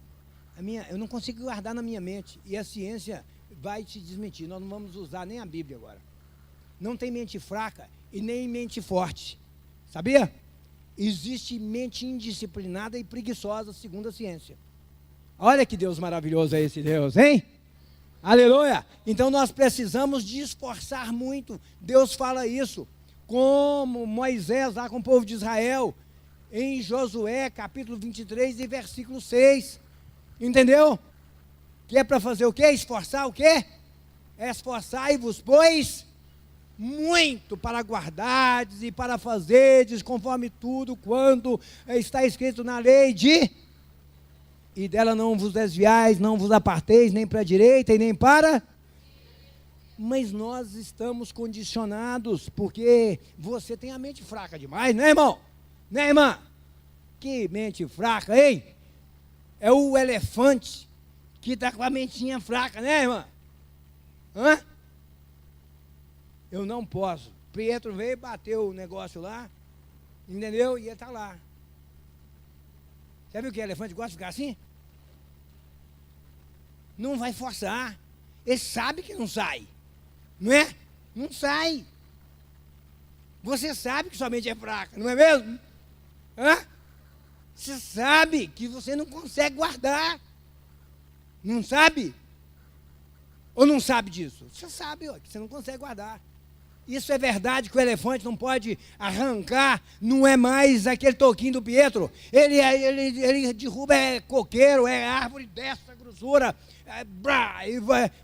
eu não consigo guardar na minha mente, e a ciência vai te desmentir, nós não vamos usar nem a Bíblia agora, não tem mente fraca e nem mente forte, sabia? Existe mente indisciplinada e preguiçosa, segundo a ciência. Olha que Deus maravilhoso é esse Deus, hein? Aleluia! Então nós precisamos de esforçar muito, Deus fala isso, como Moisés lá com o povo de Israel, em Josué, capítulo 23 e versículo 6, entendeu? Que é para fazer o quê? Esforçar o quê? Esforçai-vos, pois, muito para guardardes e para fazerdes conforme tudo quanto está escrito na lei e dela não vos desviais, não vos aparteis nem para a direita e nem para... Mas nós estamos condicionados, porque você tem a mente fraca demais, né, irmão? Né, irmã? Que mente fraca, hein? É o elefante que está com a mentinha fraca, né, irmã? Hã? Eu não posso. Pietro veio, bateu o negócio lá, entendeu? E ele está lá. Já viu que elefante gosta de ficar assim? Não vai forçar. Ele sabe que não sai. Não é? Não sai. Você sabe que sua mente é fraca, não é mesmo? Hã? Você sabe que você não consegue guardar. Não sabe? Ou não sabe disso? Você sabe ó, que você não consegue guardar. Isso é verdade que o elefante não pode arrancar, não é mais aquele toquinho do Pietro. Ele derruba coqueiro, árvore dessa grossura,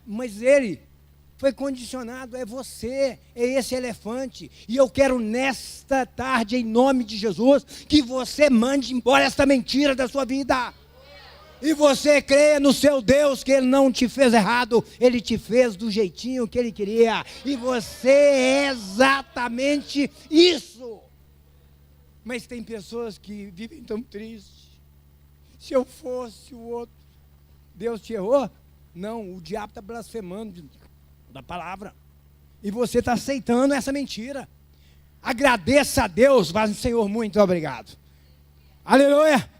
mas ele foi condicionado, é você, é esse elefante. E eu quero nesta tarde, em nome de Jesus, que você mande embora esta mentira da sua vida. E você creia no seu Deus, que Ele não te fez errado, Ele te fez do jeitinho que Ele queria. E você é exatamente isso. Mas tem pessoas que vivem tão tristes. Se eu fosse o outro, Deus te errou? Não, o diabo está blasfemando da palavra. E você está aceitando essa mentira. Agradeça a Deus, mas Senhor, muito obrigado. Aleluia.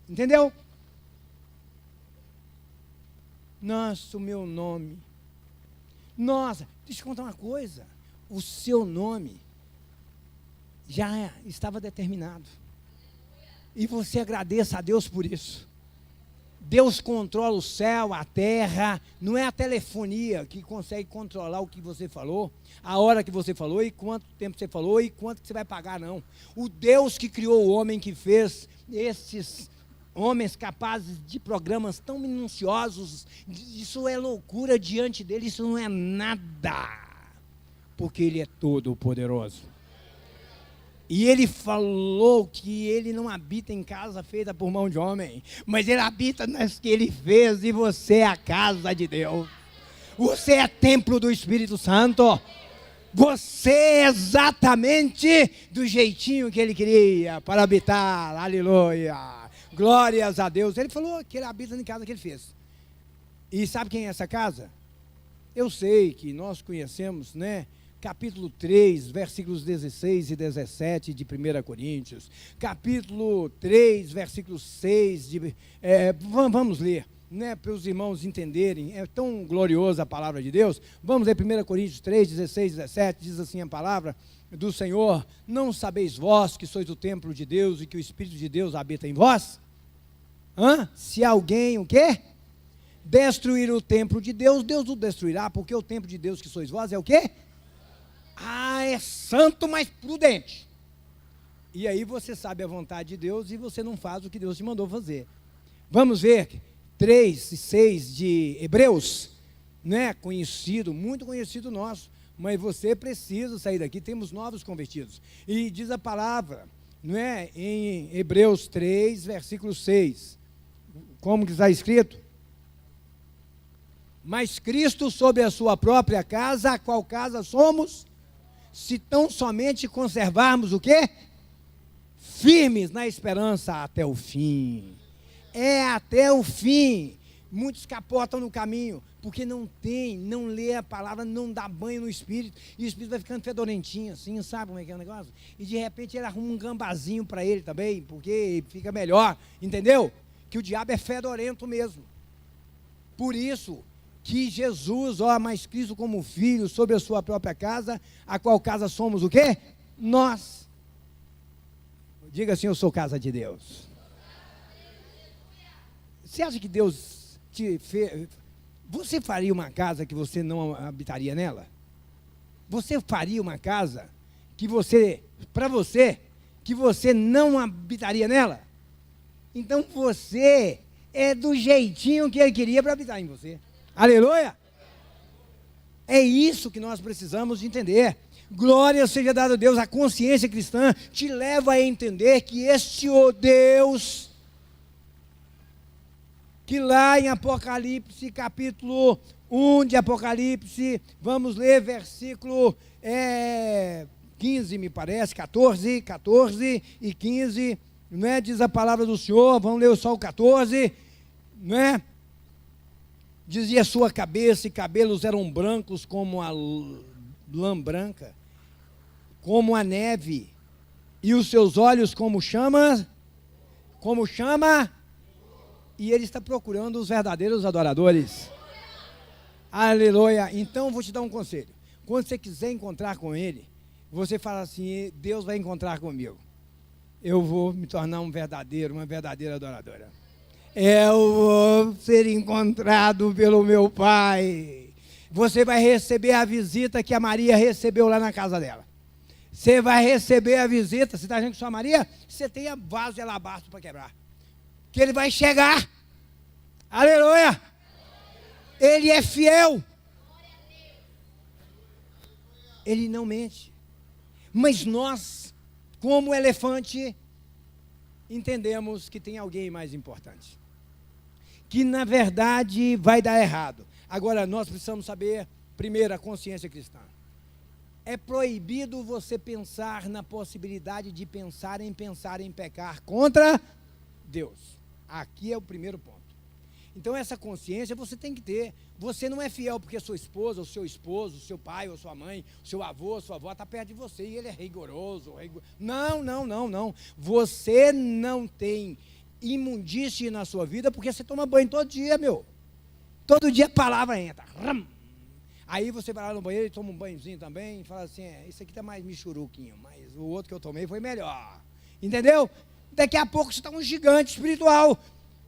Entendeu? Nossa, o meu nome. Nossa, deixa eu contar uma coisa. O seu nome já estava determinado. E você agradeça a Deus por isso. Deus controla o céu, a terra. Não é a telefonia que consegue controlar o que você falou, a hora que você falou e quanto tempo você falou e quanto que você vai pagar, não. O Deus que criou o homem, que fez esses homens capazes de programas tão minuciosos, isso é loucura diante dele, isso não é nada, porque ele é todo poderoso. E ele falou que ele não habita em casa feita por mão de homem, mas ele habita nas que ele fez, e você é a casa de Deus. Você é templo do Espírito Santo. Você é exatamente do jeitinho que ele queria para habitar. Aleluia. Glórias a Deus. Ele falou que ele habita em casa que ele fez. E sabe quem é essa casa? Eu sei que nós conhecemos, né? Capítulo 3, versículos 16 e 17 de 1 Coríntios. Capítulo 3, versículo 6 de... vamos ler, né? Para os irmãos entenderem. É tão gloriosa a palavra de Deus. Vamos ler 1 Coríntios 3, 16 e 17. Diz assim a palavra do Senhor: não sabeis vós que sois o templo de Deus e que o Espírito de Deus habita em vós? Se alguém, o quê? Destruir o templo de Deus, Deus o destruirá, porque o templo de Deus que sois vós é o quê? É santo, mas prudente. E aí você sabe a vontade de Deus e você não faz o que Deus te mandou fazer. Vamos ver 3 e 6 de Hebreus, né? Conhecido, muito conhecido nosso. Mas você precisa sair daqui, temos novos convertidos. E diz a palavra, não é? Em Hebreus 3, versículo 6. Como que está escrito? Mas Cristo sobre a sua própria casa, a qual casa somos, se tão somente conservarmos o quê? Firmes na esperança até o fim. É até o fim. Muitos capotam no caminho, porque não lê a palavra, não dá banho no Espírito, e o Espírito vai ficando fedorentinho assim, sabe como é que é o negócio? E de repente ele arruma um gambazinho para ele também, porque fica melhor, entendeu? Que o diabo é fedorento mesmo. Por isso que Jesus, mas Cristo como filho, sobre a sua própria casa, a qual casa somos o quê? Nós. Diga assim: eu sou casa de Deus. Você acha que Deus você faria uma casa que você não habitaria nela? Você faria uma casa que para você, que você não habitaria nela? Então você é do jeitinho que ele queria para habitar em você. Aleluia! É isso que nós precisamos de entender. Glória seja dada a Deus. A consciência cristã te leva a entender que este Deus, que lá em Apocalipse capítulo 1 de Apocalipse, vamos ler versículo 15, me parece, 14 e 15, não é? Diz a palavra do Senhor, vamos ler só o 14, não é? Dizia sua cabeça e cabelos eram brancos como a lã branca, como a neve, e os seus olhos como chama, e ele está procurando os verdadeiros adoradores. Aleluia. Então vou te dar um conselho. Quando você quiser encontrar com ele, você fala assim: Deus vai encontrar comigo. Eu vou me tornar uma verdadeira adoradora. Eu vou ser encontrado pelo meu Pai. Você vai receber a visita que a Maria recebeu lá na casa dela. Você vai receber a visita. Você está achando que sua Maria? Você tem vaso de alabastro para quebrar. Que ele vai chegar. Aleluia. Ele é fiel. Ele não mente. Mas nós, como elefante, entendemos que tem alguém mais importante. Que na verdade vai dar errado. Agora, nós precisamos saber, primeiro, a consciência cristã. É proibido você pensar na possibilidade de pensar em pecar contra Deus. Aqui é o primeiro ponto. Então, essa consciência você tem que ter. Você não é fiel porque sua esposa, o seu esposo, o seu pai ou sua mãe, o seu avô, a sua avó está perto de você e ele é rigoroso. Não. Você não tem imundície na sua vida porque você toma banho todo dia, meu. Todo dia a palavra entra. Aí você vai lá no banheiro e toma um banhozinho também e fala assim: isso aqui está mais michuruquinho, mas o outro que eu tomei foi melhor. Entendeu? Daqui a pouco você está um gigante espiritual.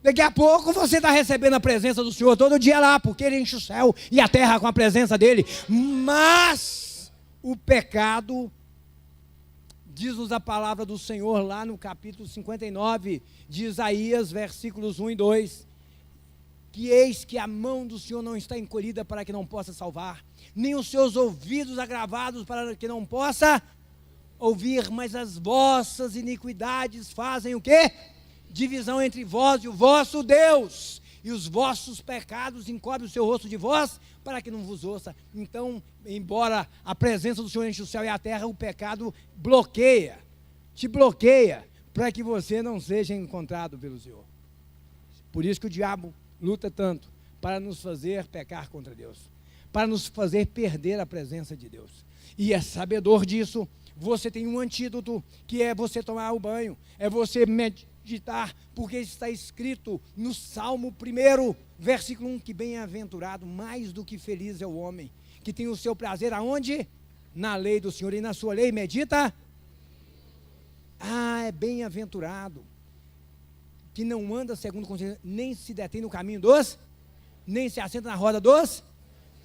Daqui a pouco você está recebendo a presença do Senhor todo dia lá, porque Ele enche o céu e a terra com a presença dEle. Mas o pecado, diz-nos a palavra do Senhor lá no capítulo 59 de Isaías, versículos 1 e 2, que eis que a mão do Senhor não está encolhida para que não possa salvar, nem os seus ouvidos agravados para que não possa ouvir, mas as vossas iniquidades fazem o quê? Divisão entre vós e o vosso Deus, e os vossos pecados encobrem o seu rosto de vós, para que não vos ouça. Então, embora a presença do Senhor enche o céu e a terra, o pecado te bloqueia, para que você não seja encontrado pelo Senhor. Por isso que o diabo luta tanto, para nos fazer pecar contra Deus, para nos fazer perder a presença de Deus. E é sabedor disso, você tem um antídoto, que é você tomar o banho, é você meditar, porque está escrito no Salmo 1, versículo 1, que bem-aventurado, mais do que feliz é o homem, que tem o seu prazer aonde? Na lei do Senhor, e na sua lei medita. É bem-aventurado, que não anda segundo o conselho, nem se detém no caminho dos, nem se assenta na roda dos.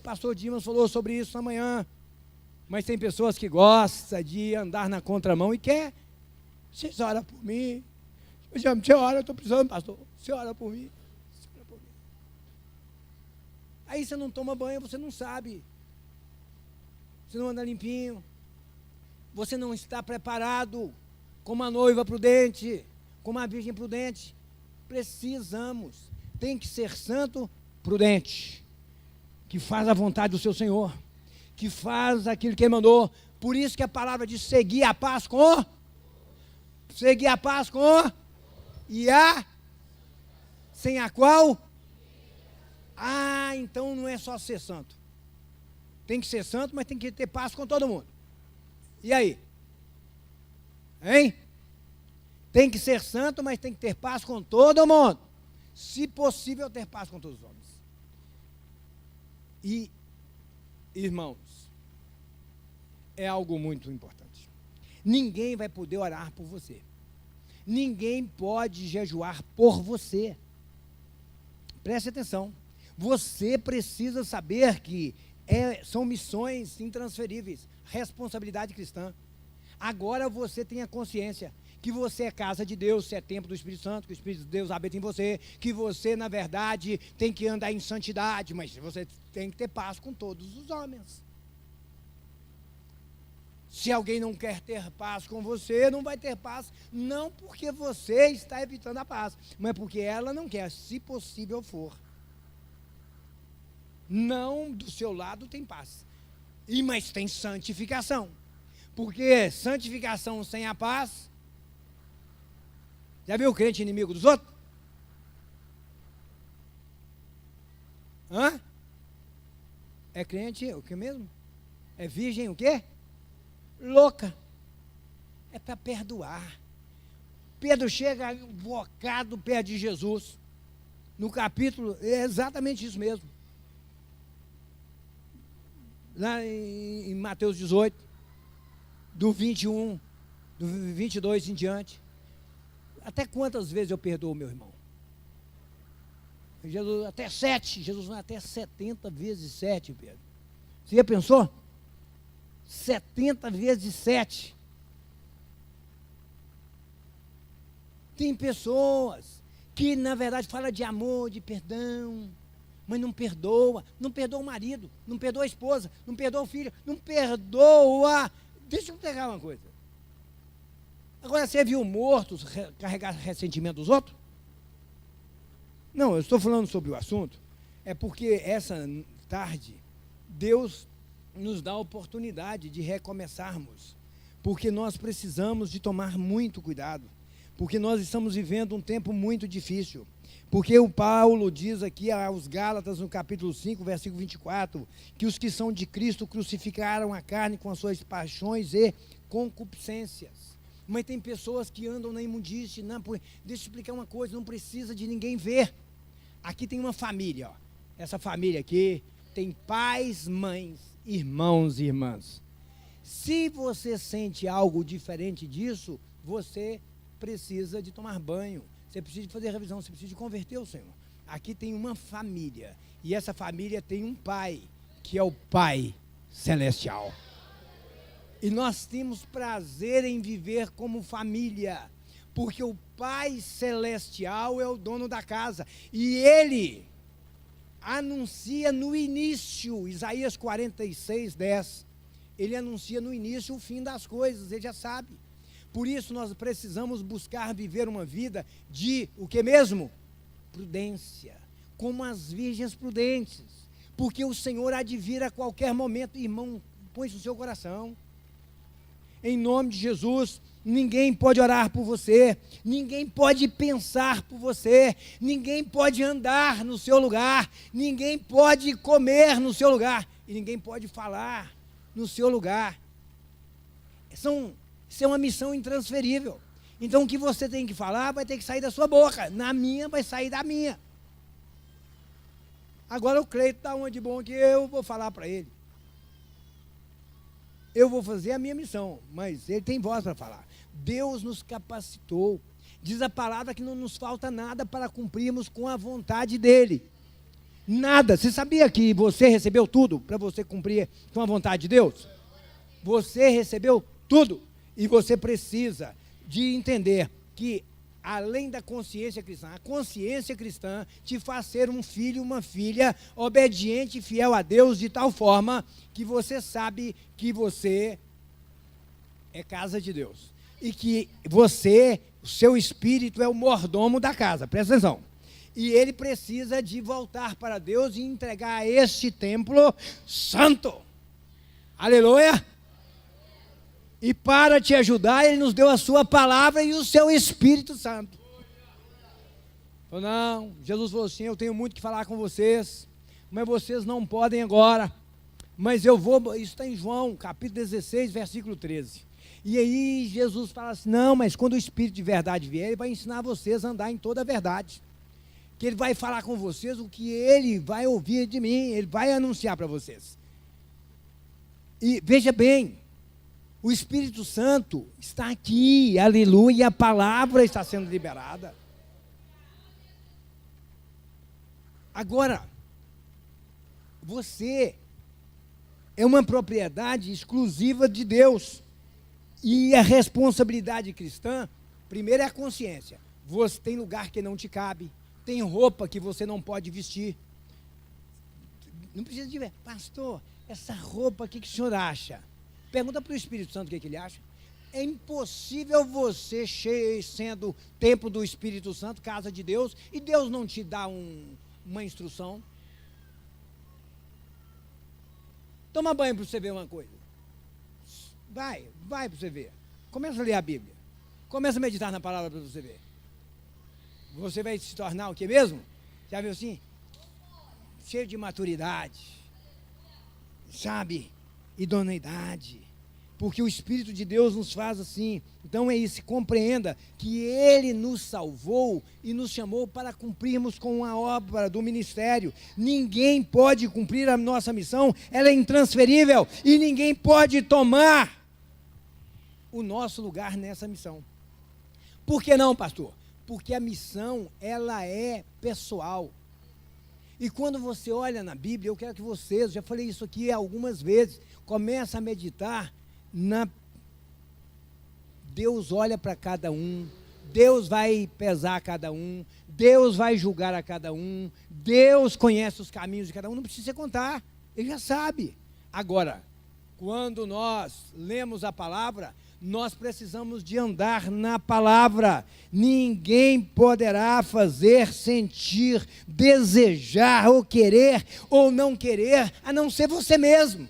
Pastor Dimas falou sobre isso amanhã. Mas tem pessoas que gostam de andar na contramão e quer. Vocês oram por mim. Você ora, eu estou precisando, pastor. Você ora por mim. Aí você não toma banho, você não sabe. Você não anda limpinho. Você não está preparado como a noiva prudente, como a virgem prudente. Precisamos. Tem que ser santo, prudente, que faz a vontade do seu Senhor, que faz aquilo que Ele mandou. Por isso que a palavra diz: seguir a paz com, e a, sem a qual, então não é só ser santo. Tem que ser santo, mas tem que ter paz com todo mundo. E aí? Hein? Tem que ser santo, mas tem que ter paz com todo mundo. Se possível, ter paz com todos os homens. E, irmãos, é algo muito importante. Ninguém vai poder orar por você. Ninguém pode jejuar por você. Preste atenção. Você precisa saber que são missões intransferíveis, responsabilidade cristã. Agora você tem a consciência que você é casa de Deus, você é templo do Espírito Santo, que o Espírito de Deus habita em você, que você, na verdade, tem que andar em santidade, mas você tem que ter paz com todos os homens. Se alguém não quer ter paz com você, não vai ter paz, não porque você está evitando a paz, mas porque ela não quer, se possível for. Não do seu lado tem paz. Mas tem santificação. Porque santificação sem a paz... Já viu o crente inimigo dos outros? Hã? É crente, o que mesmo? É virgem o quê? Louca. É para perdoar. Pedro chega invocado perto de Jesus. No capítulo, é exatamente isso mesmo. Lá em Mateus 18, do 21, do 22 em diante. Até quantas vezes eu perdoo meu irmão? Jesus, até 7. Jesus vai até 70 vezes 7, Pedro. Você já pensou? 70 vezes 7. Tem pessoas que, na verdade, falam de amor, de perdão, mas não perdoa o marido, não perdoa a esposa, não perdoa o filho, não perdoa. Deixa eu pegar uma coisa. Agora, você viu mortos carregar ressentimento dos outros? Não, eu estou falando sobre o assunto, é porque essa tarde, Deus nos dá a oportunidade de recomeçarmos, porque nós precisamos de tomar muito cuidado, porque nós estamos vivendo um tempo muito difícil, porque o Paulo diz aqui aos Gálatas, no capítulo 5, versículo 24, que os que são de Cristo crucificaram a carne com as suas paixões e concupiscências. Mas tem pessoas que andam na imundície. Não, deixa eu explicar uma coisa, não precisa de ninguém ver. Aqui tem uma família, ó. Essa família aqui tem pais, mães, irmãos e irmãs. Se você sente algo diferente disso, você precisa de tomar banho, você precisa de fazer revisão, você precisa de converter o Senhor. Aqui tem uma família, e essa família tem um pai, que é o Pai Celestial. E nós temos prazer em viver como família, porque o Pai Celestial é o dono da casa, e Ele anuncia no início, Isaías 46, 10, Ele anuncia no início o fim das coisas, Ele já sabe. Por isso nós precisamos buscar viver uma vida de, o que mesmo? Prudência, como as virgens prudentes, porque o Senhor há de vir a qualquer momento. Irmão, põe isso no seu coração. Em nome de Jesus, ninguém pode orar por você, ninguém pode pensar por você, ninguém pode andar no seu lugar, ninguém pode comer no seu lugar, e ninguém pode falar no seu lugar. Isso é uma missão intransferível. Então o que você tem que falar vai ter que sair da sua boca, na minha vai sair da minha. Agora o Cleito está uma de bom que eu vou falar para ele. Eu vou fazer a minha missão, mas ele tem voz para falar. Deus nos capacitou. Diz a palavra que não nos falta nada para cumprirmos com a vontade dEle. Nada. Você sabia que você recebeu tudo para você cumprir com a vontade de Deus? Você recebeu tudo. E você precisa de entender que, além da consciência cristã, a consciência cristã te faz ser um filho, uma filha obediente e fiel a Deus, de tal forma que você sabe que você é casa de Deus. E que você, o seu espírito é o mordomo da casa, presta atenção. E ele precisa de voltar para Deus e entregar este templo santo. Aleluia! E para te ajudar, Ele nos deu a sua palavra e o seu Espírito Santo. Não, Jesus falou assim, eu tenho muito que falar com vocês, mas vocês não podem agora. Mas eu vou, isso está em João, capítulo 16, versículo 13. E aí Jesus fala assim, não, mas quando o Espírito de verdade vier, Ele vai ensinar vocês a andar em toda a verdade. Que Ele vai falar com vocês o que Ele vai ouvir de mim, Ele vai anunciar para vocês. E veja bem, o Espírito Santo está aqui, aleluia, a palavra está sendo liberada. Agora, você é uma propriedade exclusiva de Deus. E a responsabilidade cristã, primeiro é a consciência. Você tem lugar que não te cabe, tem roupa que você não pode vestir. Não precisa de ver, pastor, essa roupa, o que o senhor acha? Pergunta para o Espírito Santo o que ele acha. É impossível você, sendo templo do Espírito Santo, casa de Deus, e Deus não te dá uma instrução. Toma banho para você ver uma coisa. Vai para você ver. Começa a ler a Bíblia. Começa a meditar na palavra para você ver. Você vai se tornar o que mesmo? Já viu assim? Cheio de maturidade, sabe? Idoneidade. Porque o Espírito de Deus nos faz assim. Então é isso, compreenda que Ele nos salvou e nos chamou para cumprirmos com a obra do ministério. Ninguém pode cumprir a nossa missão, ela é intransferível. E ninguém pode tomar o nosso lugar nessa missão. Por que não, pastor? Porque a missão, ela é pessoal. E quando você olha na Bíblia, eu quero que vocês, já falei isso aqui algumas vezes, comece a meditar Deus olha para cada um, Deus vai pesar cada um, Deus vai julgar a cada um, Deus conhece os caminhos de cada um, não precisa você contar, Ele já sabe. Agora, quando nós lemos a palavra, nós precisamos de andar na palavra. Ninguém poderá fazer, sentir, desejar, ou querer, ou não querer, a não ser você mesmo.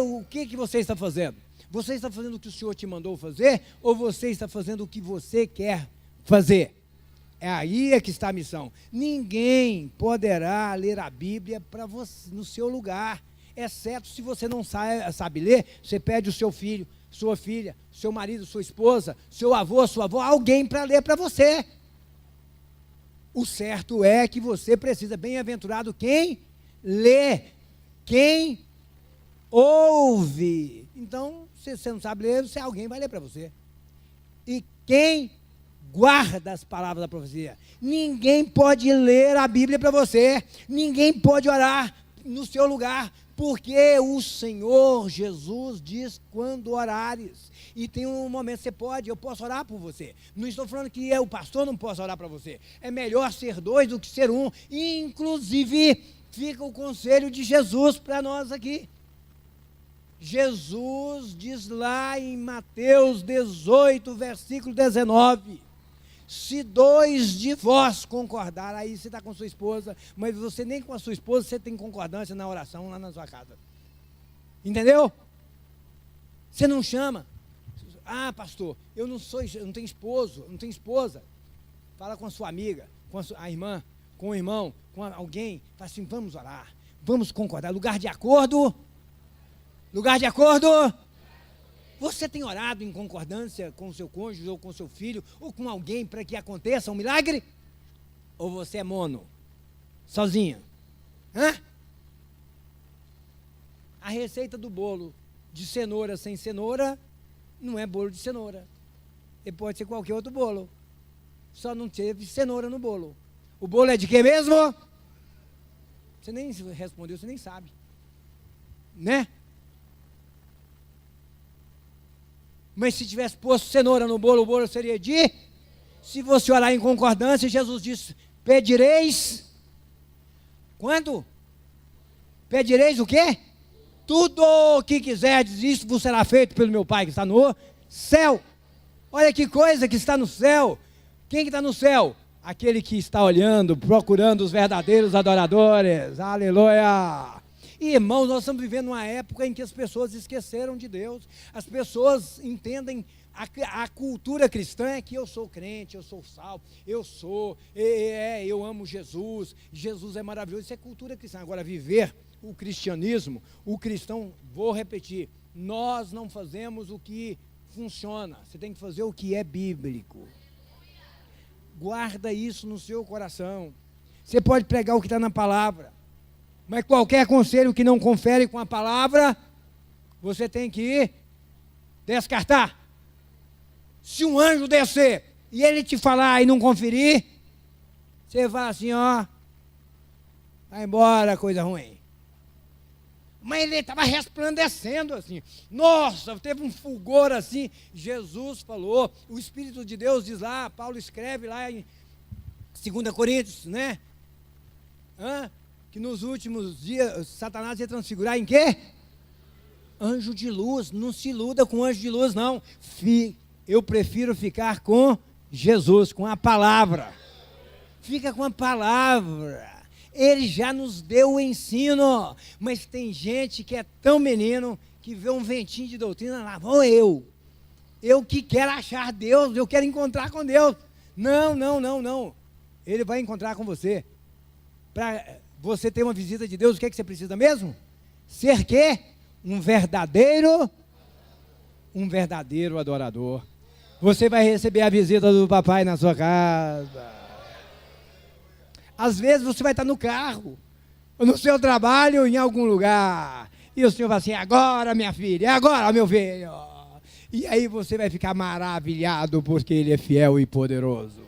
O que você está fazendo? Você está fazendo o que o Senhor te mandou fazer, ou você está fazendo o que você quer fazer? É aí que está a missão. Ninguém poderá ler a Bíblia para você, no seu lugar, exceto se você não sabe ler, você pede o seu filho, sua filha, seu marido, sua esposa, seu avô, sua avó, alguém para ler para você. O certo é que você precisa, bem-aventurado quem lê, quem ouve. Então, se você não sabe ler, alguém vai ler para você. E quem guarda as palavras da profecia. Ninguém pode ler a Bíblia para você, ninguém pode orar no seu lugar, porque o Senhor Jesus diz quando orares. E tem um momento, eu posso orar por você. Não estou falando que o pastor não possa orar para você. É melhor ser dois do que ser um. Inclusive, fica o conselho de Jesus para nós aqui. Jesus diz lá em Mateus 18, versículo 19, se dois de vós concordar, aí você está com sua esposa, mas você nem com a sua esposa, você tem concordância na oração lá na sua casa. Entendeu? Você não chama. Ah, pastor, eu não tenho esposo, não tenho esposa. Fala com a sua amiga, com a irmã, com o irmão, com alguém, fala assim, vamos orar, vamos concordar, lugar de acordo. Lugar de acordo? Você tem orado em concordância com o seu cônjuge, ou com o seu filho, ou com alguém para que aconteça um milagre? Ou você é mono? Sozinha? Hã? A receita do bolo de cenoura sem cenoura não é bolo de cenoura. Ele pode ser qualquer outro bolo. Só não teve cenoura no bolo. O bolo é de quê mesmo? Você nem respondeu, você nem sabe. Né? Mas se tivesse posto cenoura no bolo, o bolo seria de... Se você orar em concordância, Jesus disse, pedireis... Quando? Pedireis o quê? Tudo o que quiserdes, isso vos será feito pelo meu Pai que está no céu. Olha que coisa que está no céu. Quem que está no céu? Aquele que está olhando, procurando os verdadeiros adoradores. Aleluia! E, irmãos, nós estamos vivendo uma época em que as pessoas esqueceram de Deus. As pessoas entendem a cultura cristã é que eu sou crente, eu sou salvo, eu amo Jesus, Jesus é maravilhoso. Isso é cultura cristã. Agora, viver o cristianismo, o cristão, vou repetir, nós não fazemos o que funciona. Você tem que fazer o que é bíblico. Guarda isso no seu coração. Você pode pregar o que está na palavra, mas qualquer conselho que não confere com a palavra, você tem que descartar. Se um anjo descer e ele te falar e não conferir, você fala assim, ó, vai embora, coisa ruim. Mas ele estava resplandecendo assim, nossa, teve um fulgor assim. Jesus falou, o Espírito de Deus diz lá, Paulo escreve lá em 2 Coríntios, né? Que nos últimos dias Satanás ia transfigurar em quê? Anjo de luz. Não se iluda com anjo de luz, não. Eu prefiro ficar com Jesus, com a palavra. Fica com a palavra. Ele já nos deu o ensino. Mas tem gente que é tão menino que vê um ventinho de doutrina, lá vou eu. Eu que quero achar Deus, eu quero encontrar com Deus. Não, não, não, não. Ele vai encontrar com você. Para você ter uma visita de Deus, o que é que você precisa mesmo? Ser quê? Um verdadeiro adorador. Você vai receber a visita do papai na sua casa. Às vezes você vai estar no carro, ou no seu trabalho, em algum lugar. E o Senhor vai assim, agora minha filha, é agora meu filho. E aí você vai ficar maravilhado, porque Ele é fiel e poderoso.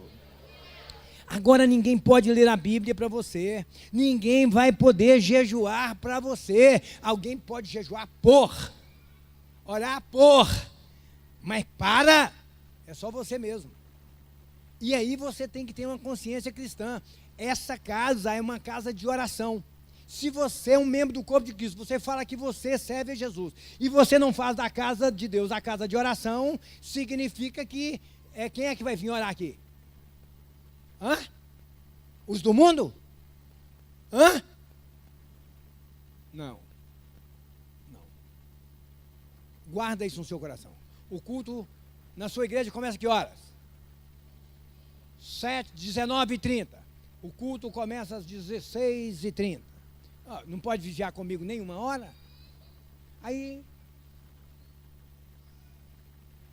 Agora ninguém pode ler a Bíblia para você. Ninguém vai poder jejuar para você. Alguém pode jejuar orar por. Mas é só você mesmo. E aí você tem que ter uma consciência cristã. Essa casa é uma casa de oração. Se você é um membro do corpo de Cristo, você fala que você serve a Jesus, e você não faz da casa de Deus a casa de oração, significa que quem é que vai vir orar aqui? Hã? Os do mundo? Hã? Não. Guarda isso no seu coração. O culto na sua igreja começa que horas? 19h30. O culto começa às 16h30. Não pode vigiar comigo nem uma hora? Aí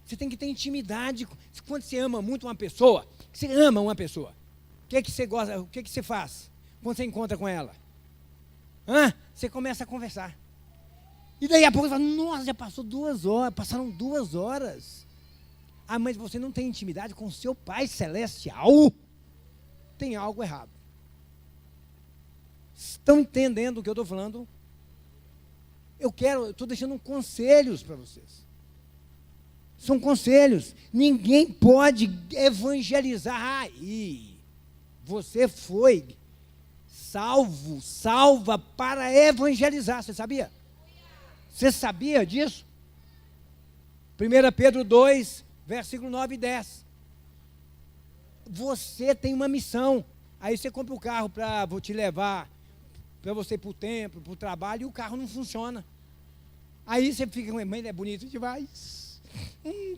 você tem que ter intimidade. Quando você ama muito uma pessoa, você ama uma pessoa, o que é que você gosta, o que é que você faz quando você encontra com ela? Você começa a conversar. E daí a pouco você fala, nossa, já passou 2 horas, passaram 2 horas. Mas você não tem intimidade com o seu Pai Celestial? Tem algo errado. Estão entendendo o que eu estou falando? Eu estou deixando conselhos para vocês. São conselhos. Ninguém pode evangelizar. Você foi salva para evangelizar. Você sabia? Você sabia disso? 1 Pedro 2, versículo 9 e 10. Você tem uma missão. Aí você compra o carro para te levar, para você ir para o templo, para o trabalho, e o carro não funciona. Aí você fica, mãe, é bonito demais.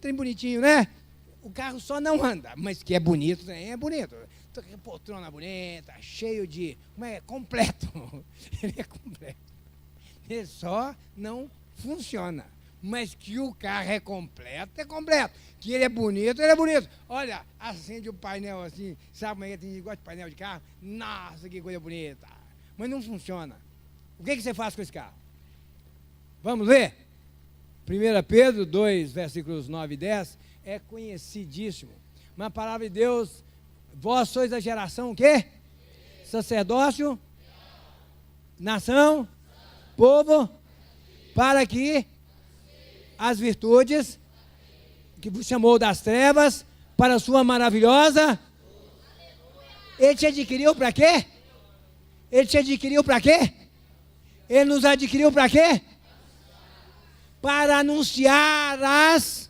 Tem bonitinho, né? O carro só não anda, mas que é bonito, é bonito. Poltrona bonita, cheio de... completo. Ele é completo. Ele só não funciona. Mas que o carro é completo, é completo. Que ele é bonito, ele é bonito. Olha, acende o painel assim, sabe como é que tem negócio de painel de carro? Nossa, que coisa bonita. Mas não funciona. O que você faz com esse carro? Vamos ver? 1 Pedro 2, versículos 9 e 10, é conhecidíssimo. Uma palavra de Deus, vós sois a geração o quê? Sacerdócio, nação, povo, para que as virtudes que vos chamou das trevas para a sua maravilhosa. Ele te adquiriu para quê? Ele te adquiriu para quê? Ele nos adquiriu para quê? Para anunciar as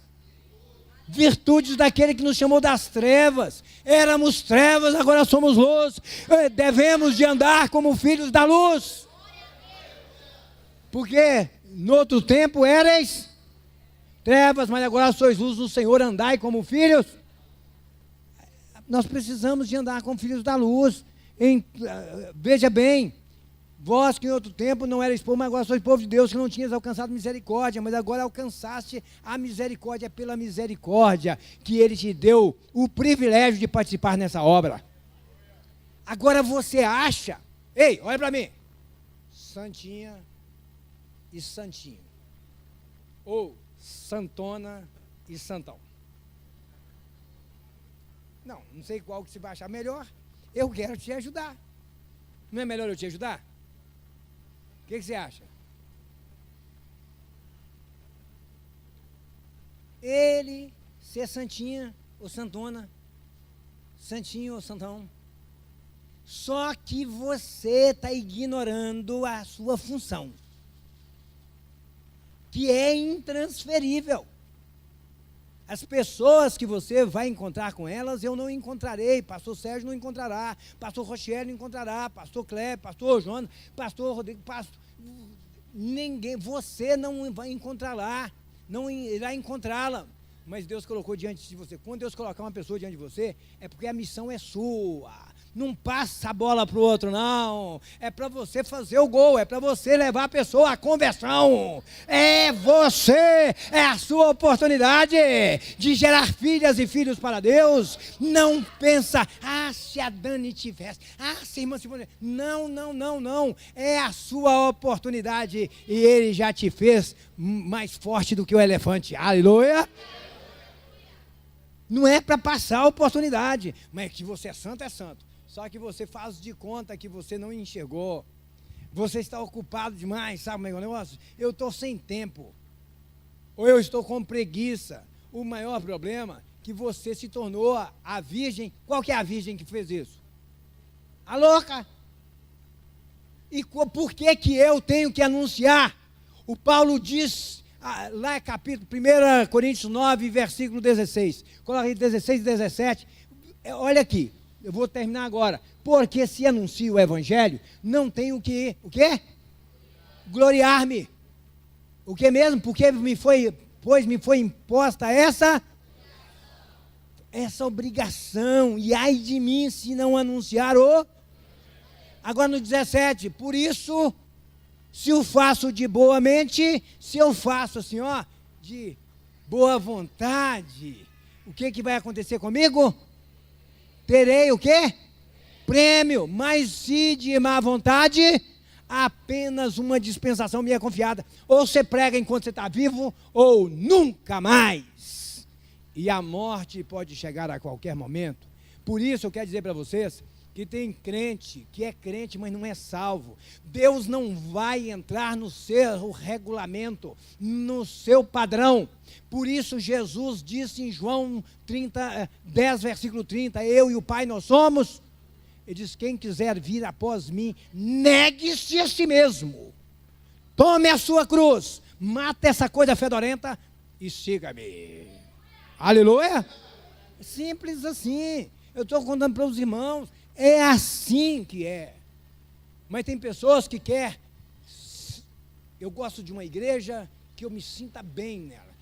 virtudes daquele que nos chamou das trevas. Éramos trevas, agora somos luz. Devemos de andar como filhos da luz. Porque no outro tempo erais trevas, mas agora sois luz do Senhor, andai como filhos. Nós precisamos de andar como filhos da luz. Veja bem, vós que em outro tempo não erais povo, mas agora sois povo de Deus, que não tinhas alcançado misericórdia, mas agora alcançaste a misericórdia. Pela misericórdia que Ele te deu o privilégio de participar nessa obra. Agora você acha, ei, olha para mim, santinha e santinho, ou santona e santão. Não sei qual que você vai achar melhor. Eu quero te ajudar. Não é melhor eu te ajudar? O que você acha? Ele ser santinha ou santona, santinho ou santão. Só que você está ignorando a sua função, que é intransferível. As pessoas que você vai encontrar com elas, eu não encontrarei. Pastor Sérgio não encontrará. Pastor Rochelle não encontrará. Pastor Cleber, pastor Jonas, pastor Rodrigo, ninguém, você não vai encontrar lá. Não irá encontrá-la. Mas Deus colocou diante de você. Quando Deus colocar uma pessoa diante de você, é porque a missão é sua. Não passa a bola para o outro, não. É para você fazer o gol, é para você levar a pessoa à conversão. É você, é a sua oportunidade de gerar filhas e filhos para Deus. Não pensa, se a Dani tivesse, se a irmã Simone. Não, não, não, não. É a sua oportunidade e Ele já te fez mais forte do que o elefante. Aleluia. Não é para passar a oportunidade, mas que você é santo, é santo. Só que você faz de conta que você não enxergou. Você está ocupado demais, sabe como é o negócio? Eu estou sem tempo. Ou eu estou com preguiça. O maior problema é que você se tornou a virgem. Qual que é a virgem que fez isso? A louca. E por que que eu tenho que anunciar? O Paulo diz, lá é capítulo 1 Coríntios 9, versículo 16. Coloca aí 16 e 17. Olha aqui. Eu vou terminar agora. Porque se anuncia o evangelho, não tem o quê? Gloriar-me. O que mesmo? Porque pois me foi imposta essa obrigação. E ai de mim se não anunciar o... Agora no 17. Por isso, se o faço de boa mente, se eu faço assim, de boa vontade, o que vai acontecer comigo? Terei o quê? Prêmio. Mas se de má vontade, apenas uma dispensação me é confiada. Ou você prega enquanto você está vivo, ou nunca mais. E a morte pode chegar a qualquer momento. Por isso eu quero dizer para vocês que tem crente que é crente, mas não é salvo. Deus não vai entrar no seu regulamento, no seu padrão. Por isso Jesus disse em João 10, versículo 30, eu e o Pai nós somos. Ele diz, quem quiser vir após mim, negue-se a si mesmo. Tome a sua cruz, mata essa coisa fedorenta e siga-me. Aleluia? Simples assim. Eu estou contando para os irmãos. É assim que é. Mas tem pessoas que querem. Eu gosto de uma igreja que eu me sinta bem nela.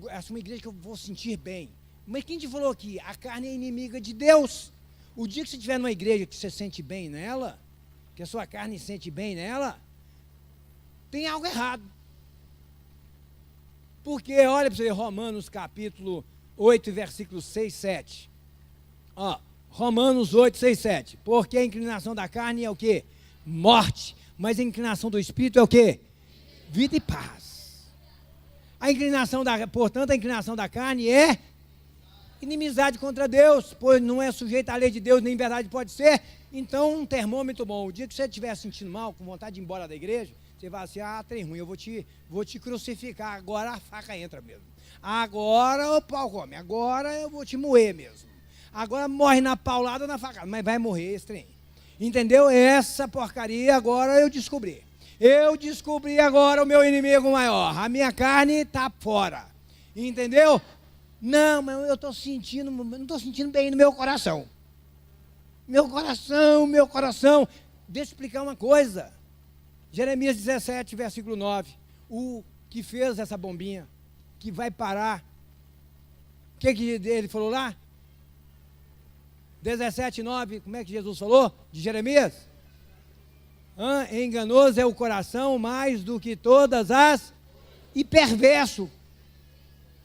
Essa é uma igreja que eu vou sentir bem. Mas quem te falou aqui? A carne é inimiga de Deus. O dia que você estiver numa igreja que você sente bem nela, que a sua carne sente bem nela, tem algo errado. Porque, olha para você ver, Romanos capítulo 8, versículo 6, 7. Romanos 8, 6, 7. Porque a inclinação da carne é o quê? Morte. Mas a inclinação do Espírito é o quê? Vida e paz. Portanto, a inclinação da carne é inimizade contra Deus, pois não é sujeita à lei de Deus, nem verdade pode ser. Então, um termômetro bom. O dia que você estiver sentindo mal, com vontade de ir embora da igreja, você vai assim, trem ruim, eu vou te crucificar, agora a faca entra mesmo. Agora o pau come, agora eu vou te moer mesmo. Agora morre na paulada ou na facada, mas vai morrer esse trem. Entendeu? Essa porcaria agora eu descobri. Eu descobri agora o meu inimigo maior. A minha carne está fora. Entendeu? Não, mas eu estou sentindo, não estou sentindo bem no meu coração. Meu coração. Deixa eu explicar uma coisa. Jeremias 17, versículo 9. O que fez essa bombinha, que vai parar. O que ele falou lá? 17, 9, como é que Jesus falou? De Jeremias? Enganoso é o coração mais do que todas as... E perverso.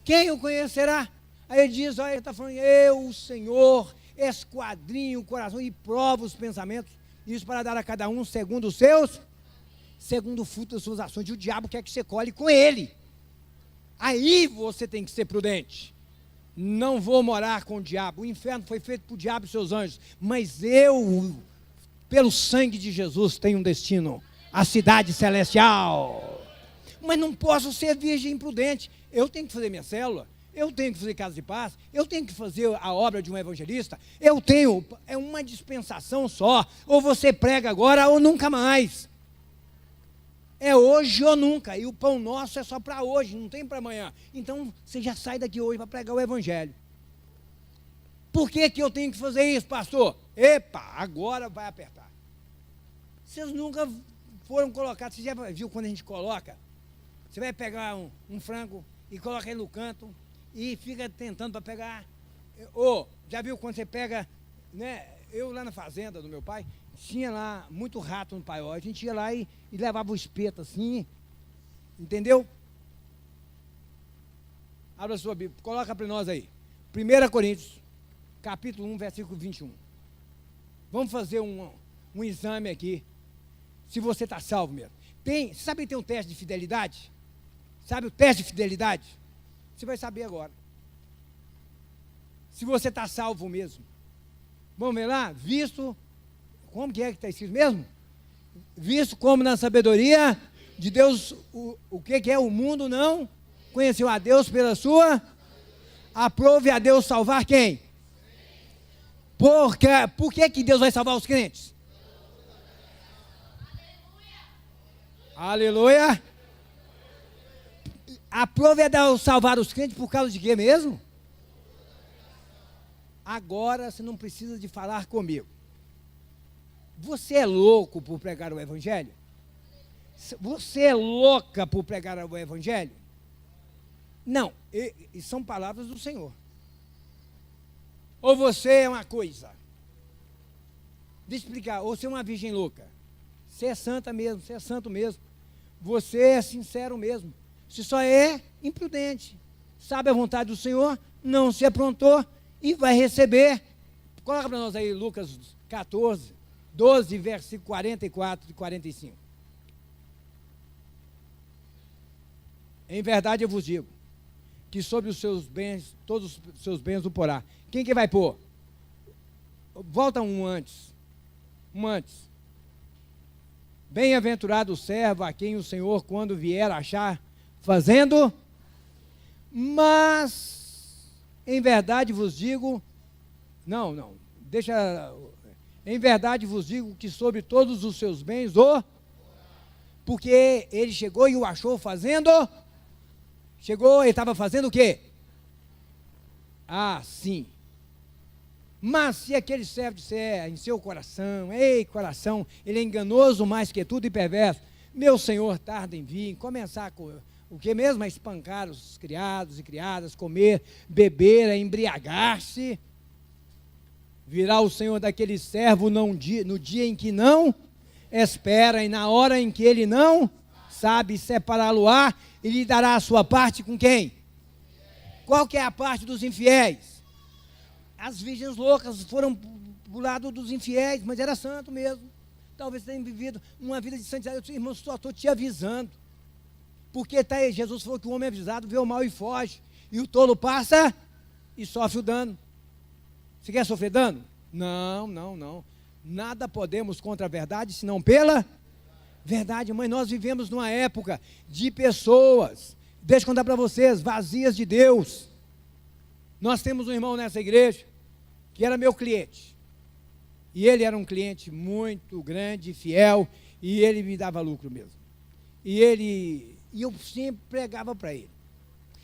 Quem o conhecerá? Aí ele diz, olha, ele está falando, eu, o Senhor, esquadrinho o coração e prova os pensamentos. Isso para dar a cada um segundo os seus... Segundo o fruto das suas ações. E o diabo quer que você colhe com ele. Aí você tem que ser prudente. Não vou morar com o diabo. O inferno foi feito por diabo e seus anjos. Mas eu, pelo sangue de Jesus, tenho um destino. A cidade celestial. Mas não posso ser virgem imprudente. Eu tenho que fazer minha célula. Eu tenho que fazer casa de paz. Eu tenho que fazer a obra de um evangelista. É uma dispensação só. Ou você prega agora ou nunca mais. é hoje ou nunca, e o pão nosso é só para hoje, não tem para amanhã. Então, você já sai daqui hoje para pregar o evangelho. Por que que eu tenho que fazer isso, pastor? Epa, agora vai apertar. Vocês nunca foram colocados, você já viu quando a gente coloca? Você vai pegar um frango e coloca ele no canto e fica tentando para pegar. Ou, já viu quando você pega, né? Eu lá na fazenda do meu pai, tinha lá muito rato no paiol. A gente ia lá e levava o espeto assim, entendeu? Abra a sua Bíblia, coloca para nós aí. 1 Coríntios, capítulo 1, versículo 21. Vamos fazer um exame aqui, se você está salvo mesmo. Sabe que tem um teste de fidelidade? Sabe o teste de fidelidade? Você vai saber agora. Se você está salvo mesmo. Vamos ver lá? Visto, como que está escrito mesmo? Visto como na sabedoria de Deus, o que é? O mundo não conheceu a Deus pela sua. Aprove a Deus salvar quem? Por que Deus vai salvar os crentes? Aleluia! Aprove a Deus salvar os crentes por causa de quê mesmo? Agora você não precisa de falar comigo. Você é louco por pregar o evangelho? Você é louca por pregar o evangelho? Não, e são palavras do Senhor. Ou você é uma coisa. Deixa eu explicar, ou você é uma virgem louca. Você é santa mesmo, você é santo mesmo. Você é sincero mesmo. Você só é imprudente. Sabe a vontade do Senhor, não se aprontou e vai receber. Coloca para nós aí Lucas 14, 12, versículo 44 e 45. Em verdade eu vos digo, que sobre os seus bens, todos os seus bens o porá. Quem que vai pôr? Volta um antes. Bem-aventurado o servo a quem o Senhor, quando vier, achar fazendo, mas em verdade vos digo, em verdade vos digo que sobre todos os seus bens porque ele chegou e o achou fazendo, ele estava fazendo o quê? Ah, sim. Mas se aquele servo disser em seu coração, ei coração, ele é enganoso mais que tudo e perverso, meu senhor tarda em vir, começar com o que mesmo? A espancar os criados e criadas, comer, beber, a embriagar-se, virá o senhor daquele servo no dia em que não espera e na hora em que ele não sabe separá-lo-á e lhe dará a sua parte com quem? Qual que é a parte dos infiéis? As virgens loucas foram para o lado dos infiéis, mas era santo mesmo. Talvez tenham vivido uma vida de santidade. Irmão, só estou te avisando. Porque Jesus falou que o homem avisado vê o mal e foge. E o tolo passa e sofre o dano. Você quer sofrer dano? Não. Nada podemos contra a verdade, senão pela verdade. Mas nós vivemos numa época de pessoas, deixa eu contar para vocês, vazias de Deus. Nós temos um irmão nessa igreja, que era meu cliente. E ele era um cliente muito grande, fiel, e ele me dava lucro mesmo. E eu sempre pregava para ele.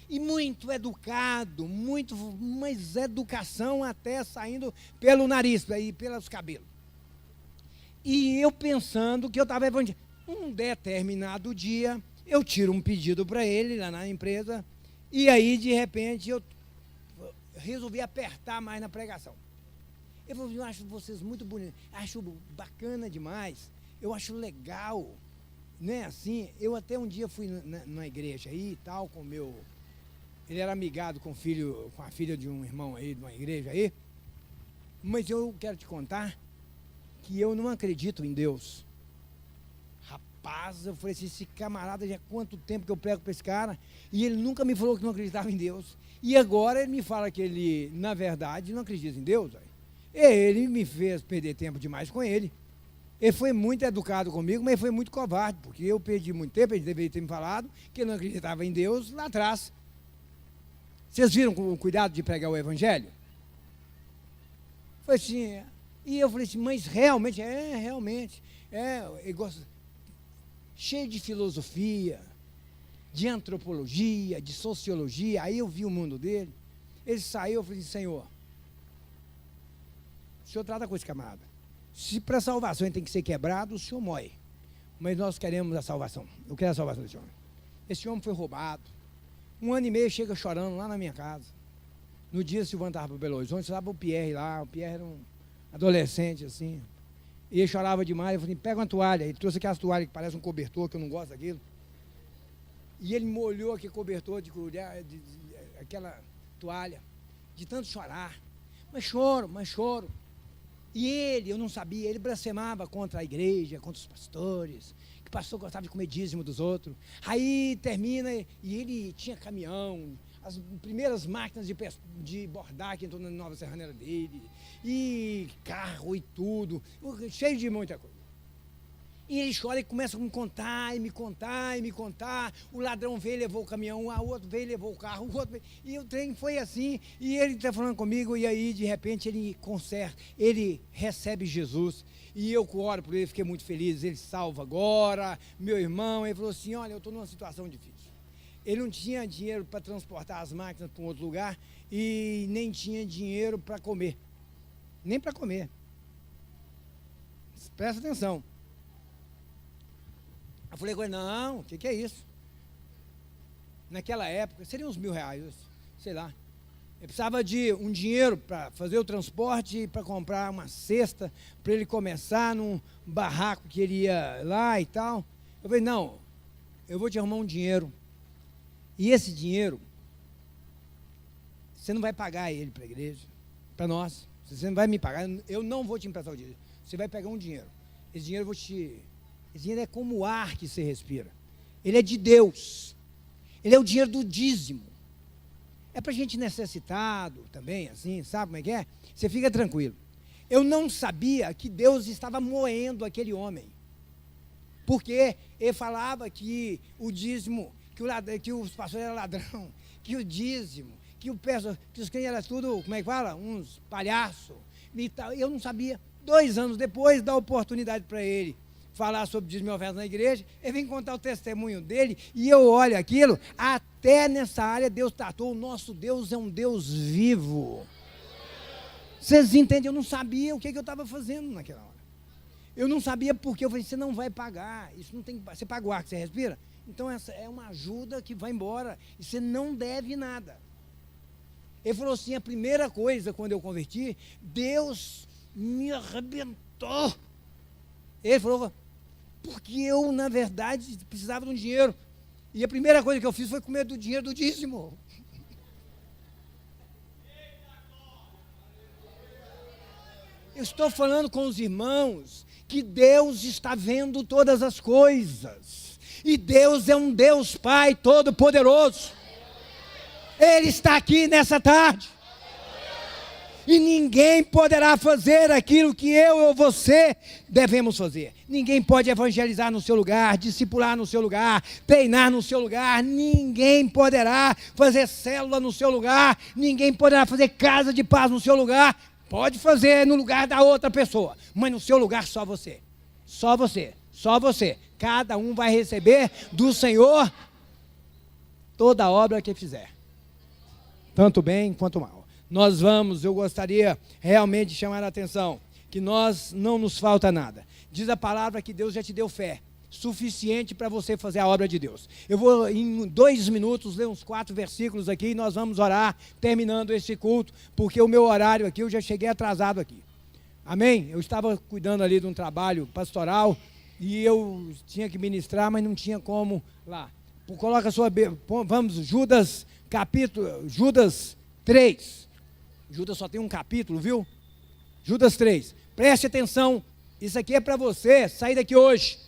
E muito educado, mas educação até saindo pelo nariz e pelos cabelos. E eu pensando que eu estava evangelizando. Um determinado dia, eu tiro um pedido para ele lá na empresa, e aí de repente eu resolvi apertar mais na pregação. Eu falei, eu acho vocês muito bonitos, acho bacana demais, eu acho legal, né, assim, eu até um dia fui na igreja aí e tal, ele era amigado com a filha de um irmão aí, de uma igreja aí, mas eu quero te contar que eu não acredito em Deus. Rapaz, eu falei assim, esse camarada já há quanto tempo que eu prego para esse cara, e ele nunca me falou que não acreditava em Deus. E agora ele me fala que ele, na verdade, não acredita em Deus. Ele me fez perder tempo demais com ele. Ele foi muito educado comigo, mas ele foi muito covarde, porque eu perdi muito tempo, ele deveria ter me falado que ele não acreditava em Deus lá atrás. Vocês viram o cuidado de pregar o evangelho? Foi assim, e eu falei assim, mas realmente, ele gosta. cheio de filosofia, de antropologia, de sociologia. Aí eu vi o mundo dele. Ele saiu, eu falei, Senhor, o Senhor trata com esse camarada. Se para a salvação ele tem que ser quebrado, o Senhor mói. Mas nós queremos a salvação. Eu quero a salvação desse homem. Esse homem foi roubado. 1 ano e meio chega chorando lá na minha casa. No dia Silvano estava para Belo Horizonte, estava o Pierre lá. O Pierre era um adolescente assim. E ele chorava demais. Eu falei, pega uma toalha. Ele trouxe aquelas toalhas que parecem um cobertor, que eu não gosto daquilo. E ele molhou aquele cobertor de aquela toalha, de tanto chorar. Mas choro. E ele, eu não sabia, ele blasfemava contra a igreja, contra os pastores, que o pastor gostava de comer dízimo dos outros. Aí termina, e ele tinha caminhão, as primeiras máquinas de bordar que entrou na nova serraneira dele, e carro e tudo, cheio de muita coisa. E ele chora e começa a me contar, e me contar. O ladrão veio e levou o caminhão, o outro veio e levou o carro, o outro veio. E o trem foi assim, e ele está falando comigo, e aí de repente ele conserta, ele recebe Jesus. E eu oro por ele, fiquei muito feliz, ele salva agora, meu irmão. Ele falou assim, olha, eu estou numa situação difícil. Ele não tinha dinheiro para transportar as máquinas para um outro lugar, e nem tinha dinheiro para comer. Nem para comer. Presta atenção. Eu falei com ele, não, o que é isso? Naquela época, seria uns R$1.000, sei lá. Ele precisava de um dinheiro para fazer o transporte, para comprar uma cesta, para ele começar num barraco que ele ia lá e tal. Eu falei, não, eu vou te arrumar um dinheiro. E esse dinheiro, você não vai pagar ele para a igreja, para nós. Você não vai me pagar, eu não vou te emprestar o dinheiro. Você vai pegar um dinheiro. Esse dinheiro eu vou te... Esse dinheiro é como o ar que você respira. Ele é de Deus. Ele é o dinheiro do dízimo. É para gente necessitado também, assim, sabe como é que é? Você fica tranquilo. Eu não sabia que Deus estava moendo aquele homem. Porque ele falava que o dízimo, que os pastores eram ladrão, que o dízimo, que os crentes eram tudo, como é que fala? Uns palhaços. E tal. Eu não sabia. 2 anos depois, dá oportunidade para ele falar sobre dízimo e oferta na igreja, ele vem contar o testemunho dele, e eu olho aquilo, até nessa área Deus tratou, o nosso Deus é um Deus vivo. Vocês entendem? Eu não sabia o que eu estava fazendo naquela hora. Eu não sabia porque, eu falei, você não vai pagar, isso não tem, você paga o ar que você respira? Então essa é uma ajuda que vai embora, e você não deve nada. Ele falou assim, a primeira coisa, quando eu converti, Deus me arrebentou. Ele falou, porque eu, na verdade, precisava de um dinheiro. E a primeira coisa que eu fiz foi comer do dinheiro do dízimo. Eu estou falando com os irmãos que Deus está vendo todas as coisas. E Deus é um Deus Pai Todo-Poderoso. Ele está aqui nessa tarde. E ninguém poderá fazer aquilo que eu ou você devemos fazer. Ninguém pode evangelizar no seu lugar, discipular no seu lugar, treinar no seu lugar. Ninguém poderá fazer célula no seu lugar. Ninguém poderá fazer casa de paz no seu lugar. Pode fazer no lugar da outra pessoa, mas no seu lugar só você. Só você, só você. Cada um vai receber do Senhor toda a obra que fizer. Tanto bem quanto mal. Eu gostaria realmente de chamar a atenção, que nós não nos falta nada. Diz a palavra que Deus já te deu fé, suficiente para você fazer a obra de Deus. Eu vou em 2 minutos ler uns 4 versículos aqui e nós vamos orar, terminando esse culto, porque o meu horário aqui, eu já cheguei atrasado aqui. Amém? Eu estava cuidando ali de um trabalho pastoral e eu tinha que ministrar, mas não tinha como lá. Coloca a sua... Vamos, Judas 3. Judas só tem um capítulo, viu? Judas 3. Preste atenção, isso aqui é para você sair daqui hoje,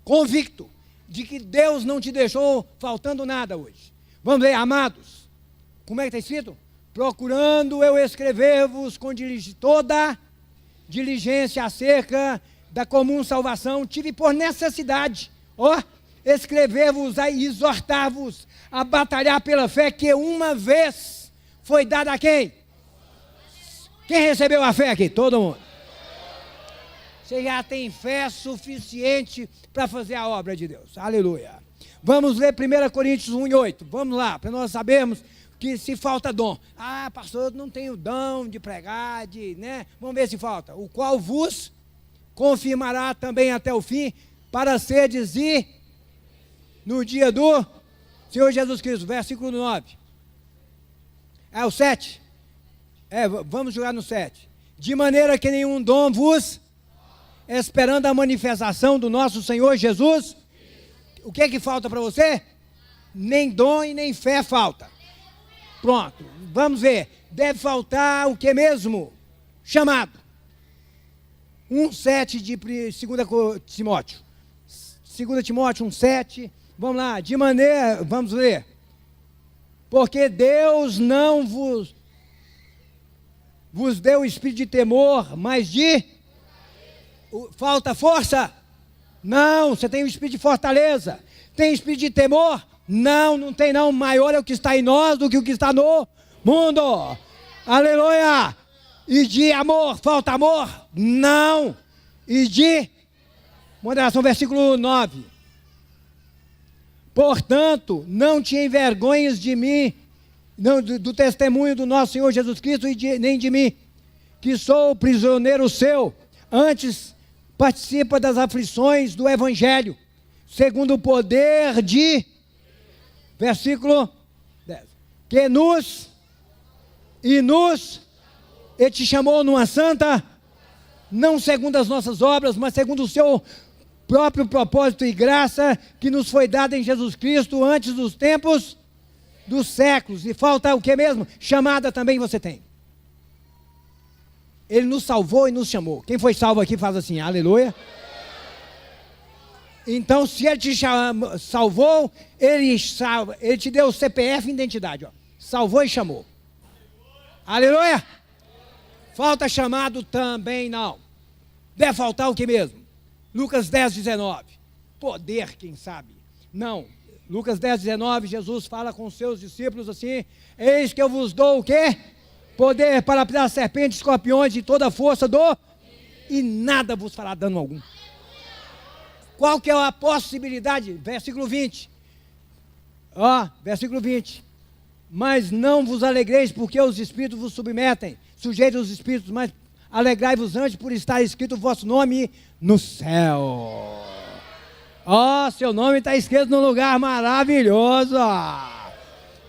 convicto de que Deus não te deixou faltando nada hoje. Vamos ler, amados. Como é que está escrito? Procurando eu escrever-vos com toda diligência acerca da comum salvação, tive por necessidade, escrever-vos e exortar-vos a batalhar pela fé que uma vez foi dada a quem? Quem recebeu a fé aqui? Todo mundo. Você já tem fé suficiente para fazer a obra de Deus. Aleluia. Vamos ler 1 Coríntios 1:8. Vamos lá, para nós sabermos que se falta dom. Ah, pastor, eu não tenho dom de pregar, né? Vamos ver se falta. O qual vos confirmará também até o fim, para seres e no dia do Senhor Jesus Cristo. Versículo 9. É o 7? Vamos jogar no 7. De maneira que nenhum dom vos, esperando a manifestação do nosso Senhor Jesus. O que é que falta para você? Nem dom e nem fé falta. Pronto, vamos ver. Deve faltar o que mesmo? Chamado. 1:7 de 2 Timóteo. 2 Timóteo 1:7. Vamos lá, vamos ler. Porque Deus não vos deu o espírito de temor, mas de... Falta força? Não, você tem o espírito de fortaleza. Tem espírito de temor? Não, não tem não. Maior é o que está em nós do que o que está no mundo. Aleluia. E de amor, falta amor? Não. E de moderação, versículo 9. Portanto, não te envergonhes de mim, não, do testemunho do nosso Senhor Jesus Cristo, nem de mim, que sou prisioneiro seu. Antes, participa das aflições do Evangelho, segundo o poder de... Versículo 10. Que Ele te chamou numa santa, não segundo as nossas obras, mas segundo o seu próprio propósito e graça, que nos foi dada em Jesus Cristo antes dos tempos dos séculos. E falta o que mesmo? Chamada também você tem. Ele nos salvou e nos chamou. Quem foi salvo aqui faz assim, aleluia. Então, se Ele te salvou, Ele te deu o CPF e identidade. Ó. Salvou e chamou. Aleluia. Falta chamado também não. Deve faltar o que mesmo? Lucas 10:19. Poder, quem sabe? Não. Lucas 10:19, Jesus fala com os seus discípulos assim: eis que eu vos dou o quê? Poder para pisar serpentes, escorpiões e toda a força e nada vos fará dano algum. Qual que é a possibilidade? Versículo 20. Versículo 20. Mas não vos alegreis, porque os espíritos vos submetem. Sujeitos os espíritos, mas alegrai-vos antes por estar escrito o vosso nome no céu. Seu nome está escrito num lugar maravilhoso.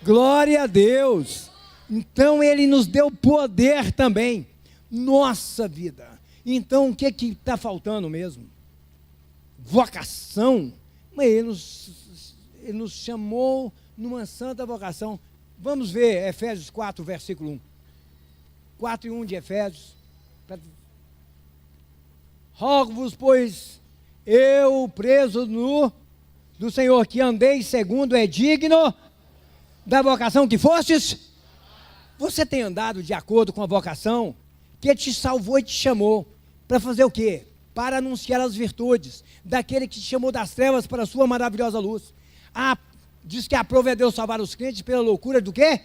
Glória a Deus. Então Ele nos deu poder também. Nossa vida. Então o que está faltando mesmo? Vocação. Mas Ele nos chamou numa santa vocação. Vamos ver Efésios 4, versículo 1. 4:1 de Efésios. Rogo-vos, pois, eu preso do Senhor, que andeis segundo é digno da vocação que fostes. Você tem andado de acordo com a vocação que te salvou e te chamou para fazer o quê? Para anunciar as virtudes daquele que te chamou das trevas para a sua maravilhosa luz. Diz que aprove a Deus salvar os crentes pela loucura do quê?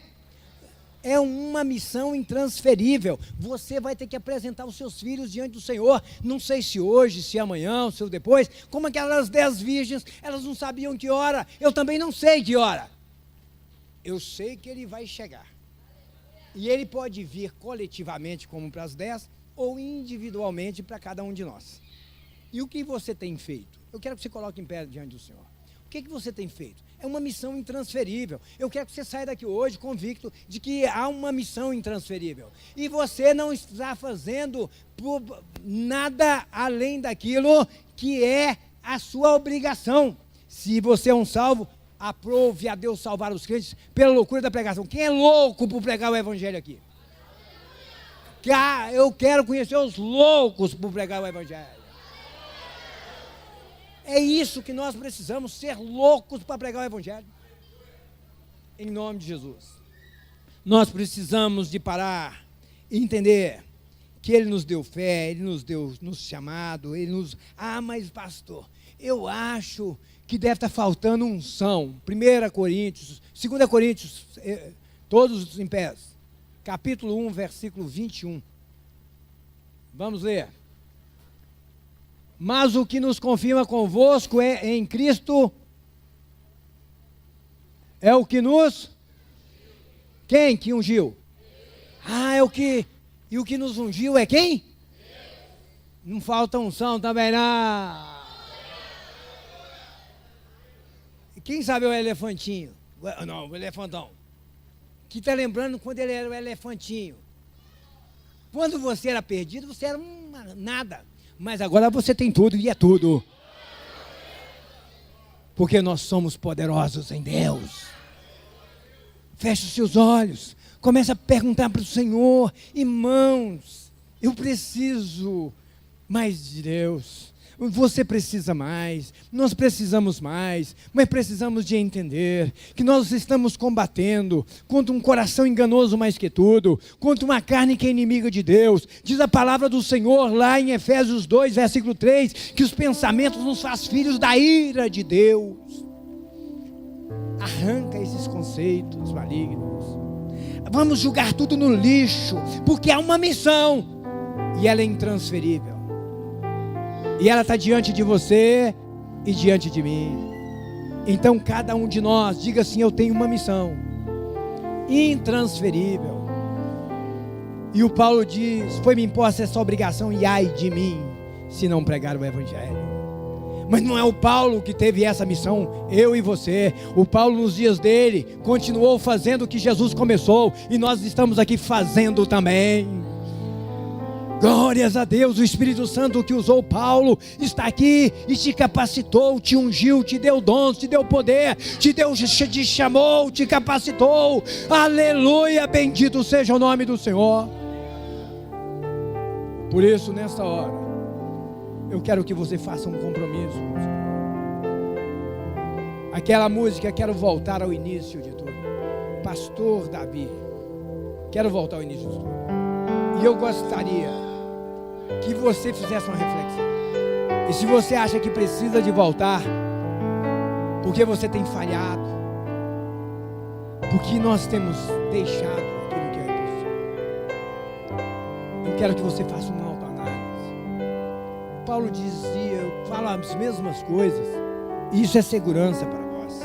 É uma missão intransferível. Você vai ter que apresentar os seus filhos diante do Senhor. Não sei se hoje, se amanhã, se depois. Como aquelas 10 virgens, elas não sabiam que hora. Eu também não sei que hora. Eu sei que Ele vai chegar. E Ele pode vir coletivamente como para as 10 ou individualmente para cada um de nós. E o que você tem feito? Eu quero que você coloque em pé diante do Senhor. O que você tem feito? É uma missão intransferível. Eu quero que você saia daqui hoje convicto de que há uma missão intransferível. E você não está fazendo nada além daquilo que é a sua obrigação. Se você é um salvo, aprove a Deus salvar os crentes pela loucura da pregação. Quem é louco por pregar o Evangelho aqui? Eu quero conhecer os loucos por pregar o Evangelho. É isso que nós precisamos, ser loucos para pregar o Evangelho. Em nome de Jesus. Nós precisamos de parar e entender que Ele nos deu fé, Ele nos chamado, Ele nos... mas pastor, eu acho que deve estar faltando unção. 1 Coríntios, 2 Coríntios, todos em pé. Capítulo 1, versículo 21. Vamos ler. Mas o que nos confirma convosco é em Cristo. É o que nos... Quem que ungiu? É o que... E o que nos ungiu é quem? Não falta unção também, não. Quem sabe o elefantinho? Não, o elefantão. Que está lembrando quando ele era o elefantinho. Quando você era perdido, você era nada. Mas agora você tem tudo e é tudo. Porque nós somos poderosos em Deus. Feche os seus olhos. Começa a perguntar para o Senhor: irmãos, eu preciso mais de Deus. Você precisa mais, nós precisamos mais, mas precisamos de entender que nós estamos combatendo contra um coração enganoso mais que tudo, contra uma carne que é inimiga de Deus. Diz a palavra do Senhor lá em Efésios 2, versículo 3, que os pensamentos nos faz filhos da ira de Deus. Arranca esses conceitos malignos. Vamos jogar tudo no lixo, porque há uma missão e ela é intransferível. E ela está diante de você e diante de mim. Então cada um de nós diga assim: eu tenho uma missão intransferível. E o Paulo diz: foi-me imposta essa obrigação e ai de mim se não pregar o Evangelho. Mas não é o Paulo que teve essa missão, eu e você. O Paulo nos dias dele continuou fazendo o que Jesus começou, e nós estamos aqui fazendo também. Glórias a Deus, o Espírito Santo que usou Paulo está aqui e te capacitou, te ungiu, te deu dons, te deu poder, te chamou, te capacitou. Aleluia, bendito seja o nome do Senhor. Por isso, nesta hora, eu quero que você faça um compromisso com o Senhor. Aquela música, quero voltar ao início de tudo. Pastor Davi, quero voltar ao início de tudo. E eu gostaria que você fizesse uma reflexão. E se você acha que precisa de voltar, porque você tem falhado, porque nós temos deixado aquilo que é possível, eu quero que você faça uma autoanálise. Paulo dizia, fala as mesmas coisas, e isso é segurança para nós,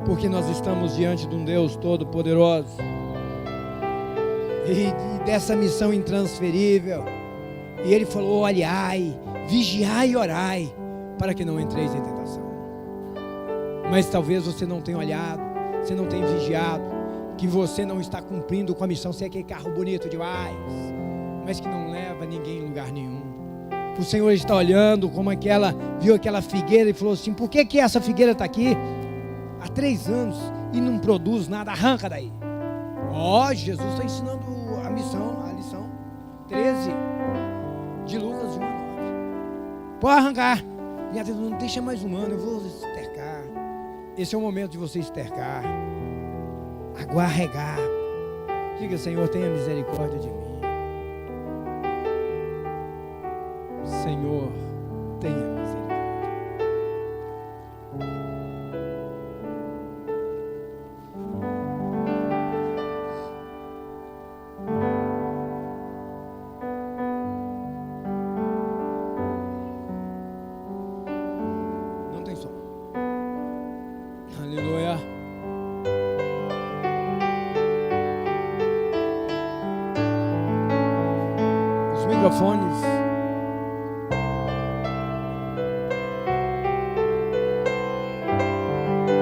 porque nós estamos diante de um Deus todo-poderoso. E dessa missão intransferível. E ele falou: olhai, vigiai e orai, para que não entreis em tentação. Mas talvez você não tenha olhado, você não tenha vigiado, que você não está cumprindo com a missão. Você é aquele carro bonito demais, mas que não leva ninguém em lugar nenhum. O Senhor está olhando como viu aquela figueira e falou assim: por que essa figueira está aqui há 3 anos e não produz nada? Arranca daí. Jesus está ensinando a lição 13 de Lucas 1:9. Pode arrancar. Minha Deus, não deixa mais um ano, eu vou estercar. Esse é o momento de você estercar, aguarregar. Diga: Senhor, tenha misericórdia de mim. Senhor, tenha misericórdia. Microfones.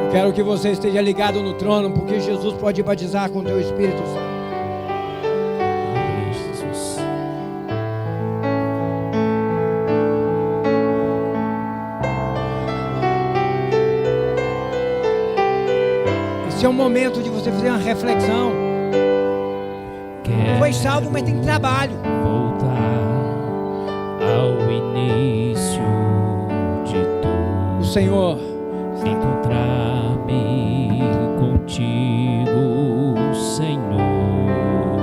Eu quero que você esteja ligado no trono, porque Jesus pode batizar com o teu Espírito Santo. Jesus. Esse é o momento de você fazer uma reflexão. Foi salvo, mas tem trabalho. Ao início de tudo, o Senhor encontrar-me contigo, Senhor.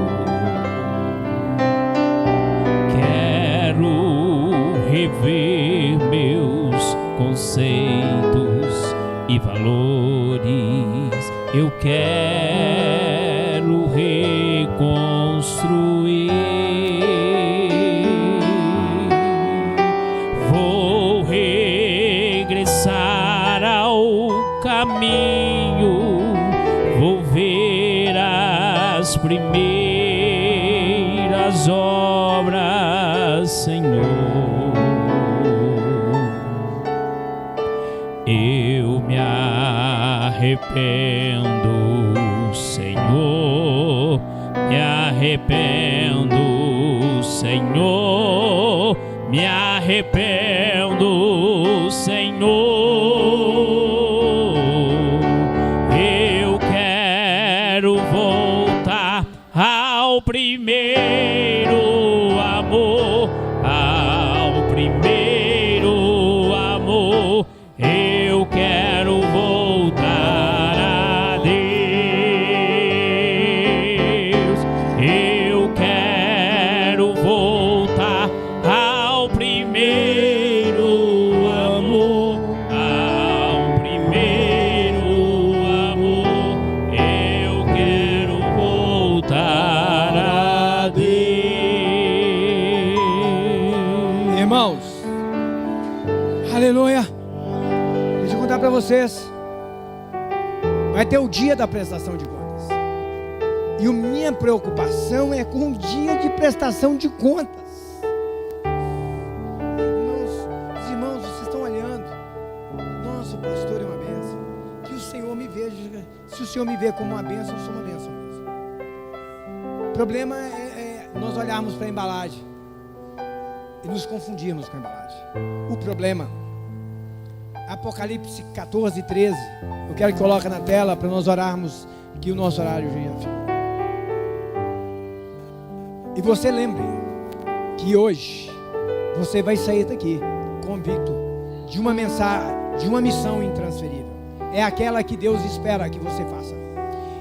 Quero rever meus conceitos e valores. Eu quero reconstruir tuas primeiras obras, Senhor. Eu me arrependo, Senhor, me arrependo, Senhor, me arrependo, Senhor. Eu quero voltar ao primeiro amor, ao primeiro amor. Eu quero voltar a Deus. Eu quero voltar ao primeiro amor, ao primeiro amor. Eu quero voltar a Deus. Irmãos, aleluia. Deixa eu contar para vocês. Vai ter o dia da prestação de contas. E a minha preocupação é com o dia de prestação de contas. Os irmãos, vocês estão olhando. Nossa, o pastor é uma bênção. Que o Senhor me veja. Se o Senhor me vê como uma bênção, eu sou uma bênção mesmo. O problema é nós olharmos para a embalagem e nos confundirmos com a embalagem. O problema, Apocalipse 14, 13. Eu quero que coloque na tela para nós orarmos, que o nosso horário já ia ficar. E você lembre que hoje você vai sair daqui convicto de uma mensagem, de uma missão intransferível. É aquela que Deus espera que você faça.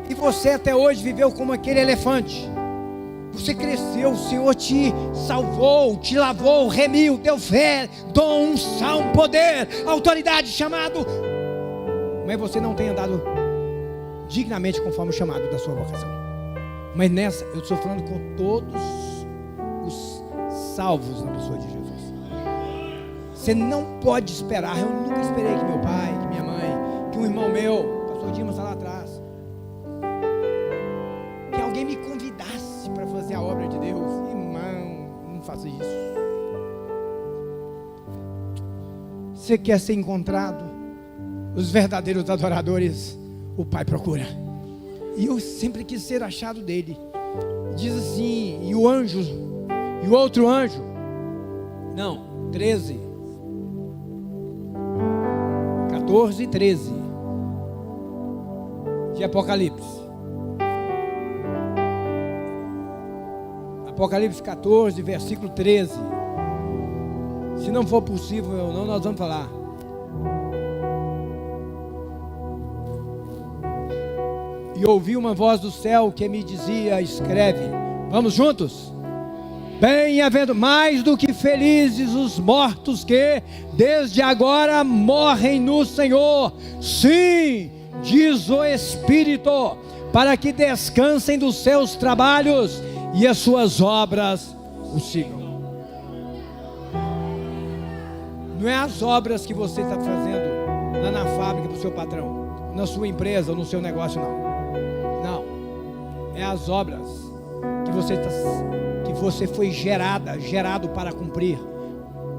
E você até hoje viveu como aquele elefante. Você cresceu, o Senhor te salvou, te lavou, remiu, deu fé, dom, unção, poder, autoridade, chamado. Mas você não tem andado dignamente conforme o chamado da sua vocação. Mas nessa, eu estou falando com todos os salvos na pessoa de Jesus. Você não pode esperar. Eu nunca esperei que meu pai, que minha mãe, que um irmão meu, pastor Dimas está lá atrás, que alguém me convidasse para fazer a obra de Deus. Irmão, não faça isso. Você quer ser encontrado? Os verdadeiros adoradores, o Pai procura. E eu sempre quis ser achado dele. Diz assim, e o anjo, e o outro anjo, não, 13, 14 e 13 de Apocalipse. Apocalipse 14, versículo 13. Se não for possível ou não, nós vamos falar. E ouvi uma voz do céu que me dizia: escreve. Vamos juntos? Bem-aventurado, mais do que felizes os mortos que desde agora morrem no Senhor. Sim, diz o Espírito, para que descansem dos seus trabalhos e as suas obras o sigam. Não é as obras que você está fazendo lá na fábrica para o seu patrão, na sua empresa ou no seu negócio, não. É as obras que você foi gerado para cumprir,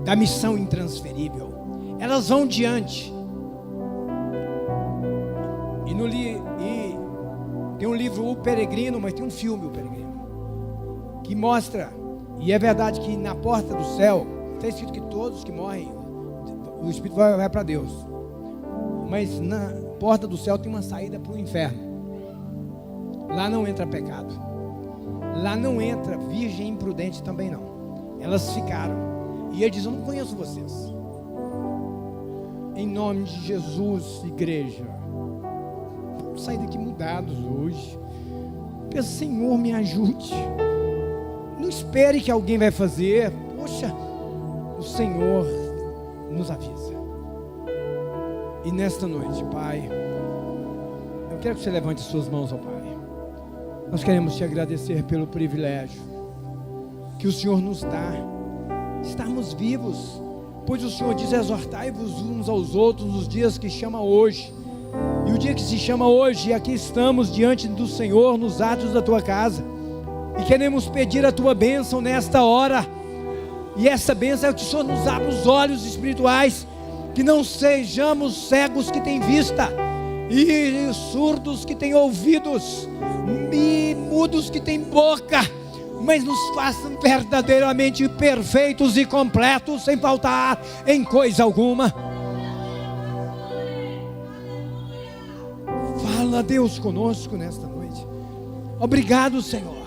da missão intransferível. Elas vão diante. E tem um livro, O Peregrino, mas tem um filme, O Peregrino, que mostra, e é verdade que na porta do céu está escrito que todos que morrem, o Espírito vai para Deus. Mas na porta do céu tem uma saída para o inferno. Lá não entra pecado. Lá não entra virgem imprudente também não. Elas ficaram. E ele diz: eu não conheço vocês. Em nome de Jesus, igreja, vamos sair daqui mudados hoje. Peço, Senhor, me ajude. Não espere que alguém vai fazer. Poxa, o Senhor nos avisa. E nesta noite, Pai, eu quero que você levante suas mãos ao Pai. Nós queremos te agradecer pelo privilégio que o Senhor nos dá, estarmos vivos, pois o Senhor diz: exortai-vos uns aos outros nos dias que chama hoje, E o dia que se chama hoje, aqui estamos diante do Senhor, nos atos da tua casa, e queremos pedir a tua bênção nesta hora. E essa bênção é que o Senhor nos abra os olhos espirituais, que não sejamos cegos que têm vista, e surdos que têm ouvidos, e mudos que têm boca, mas nos façam verdadeiramente perfeitos e completos, sem faltar em coisa alguma. Fala, Deus, conosco nesta noite. Obrigado, Senhor.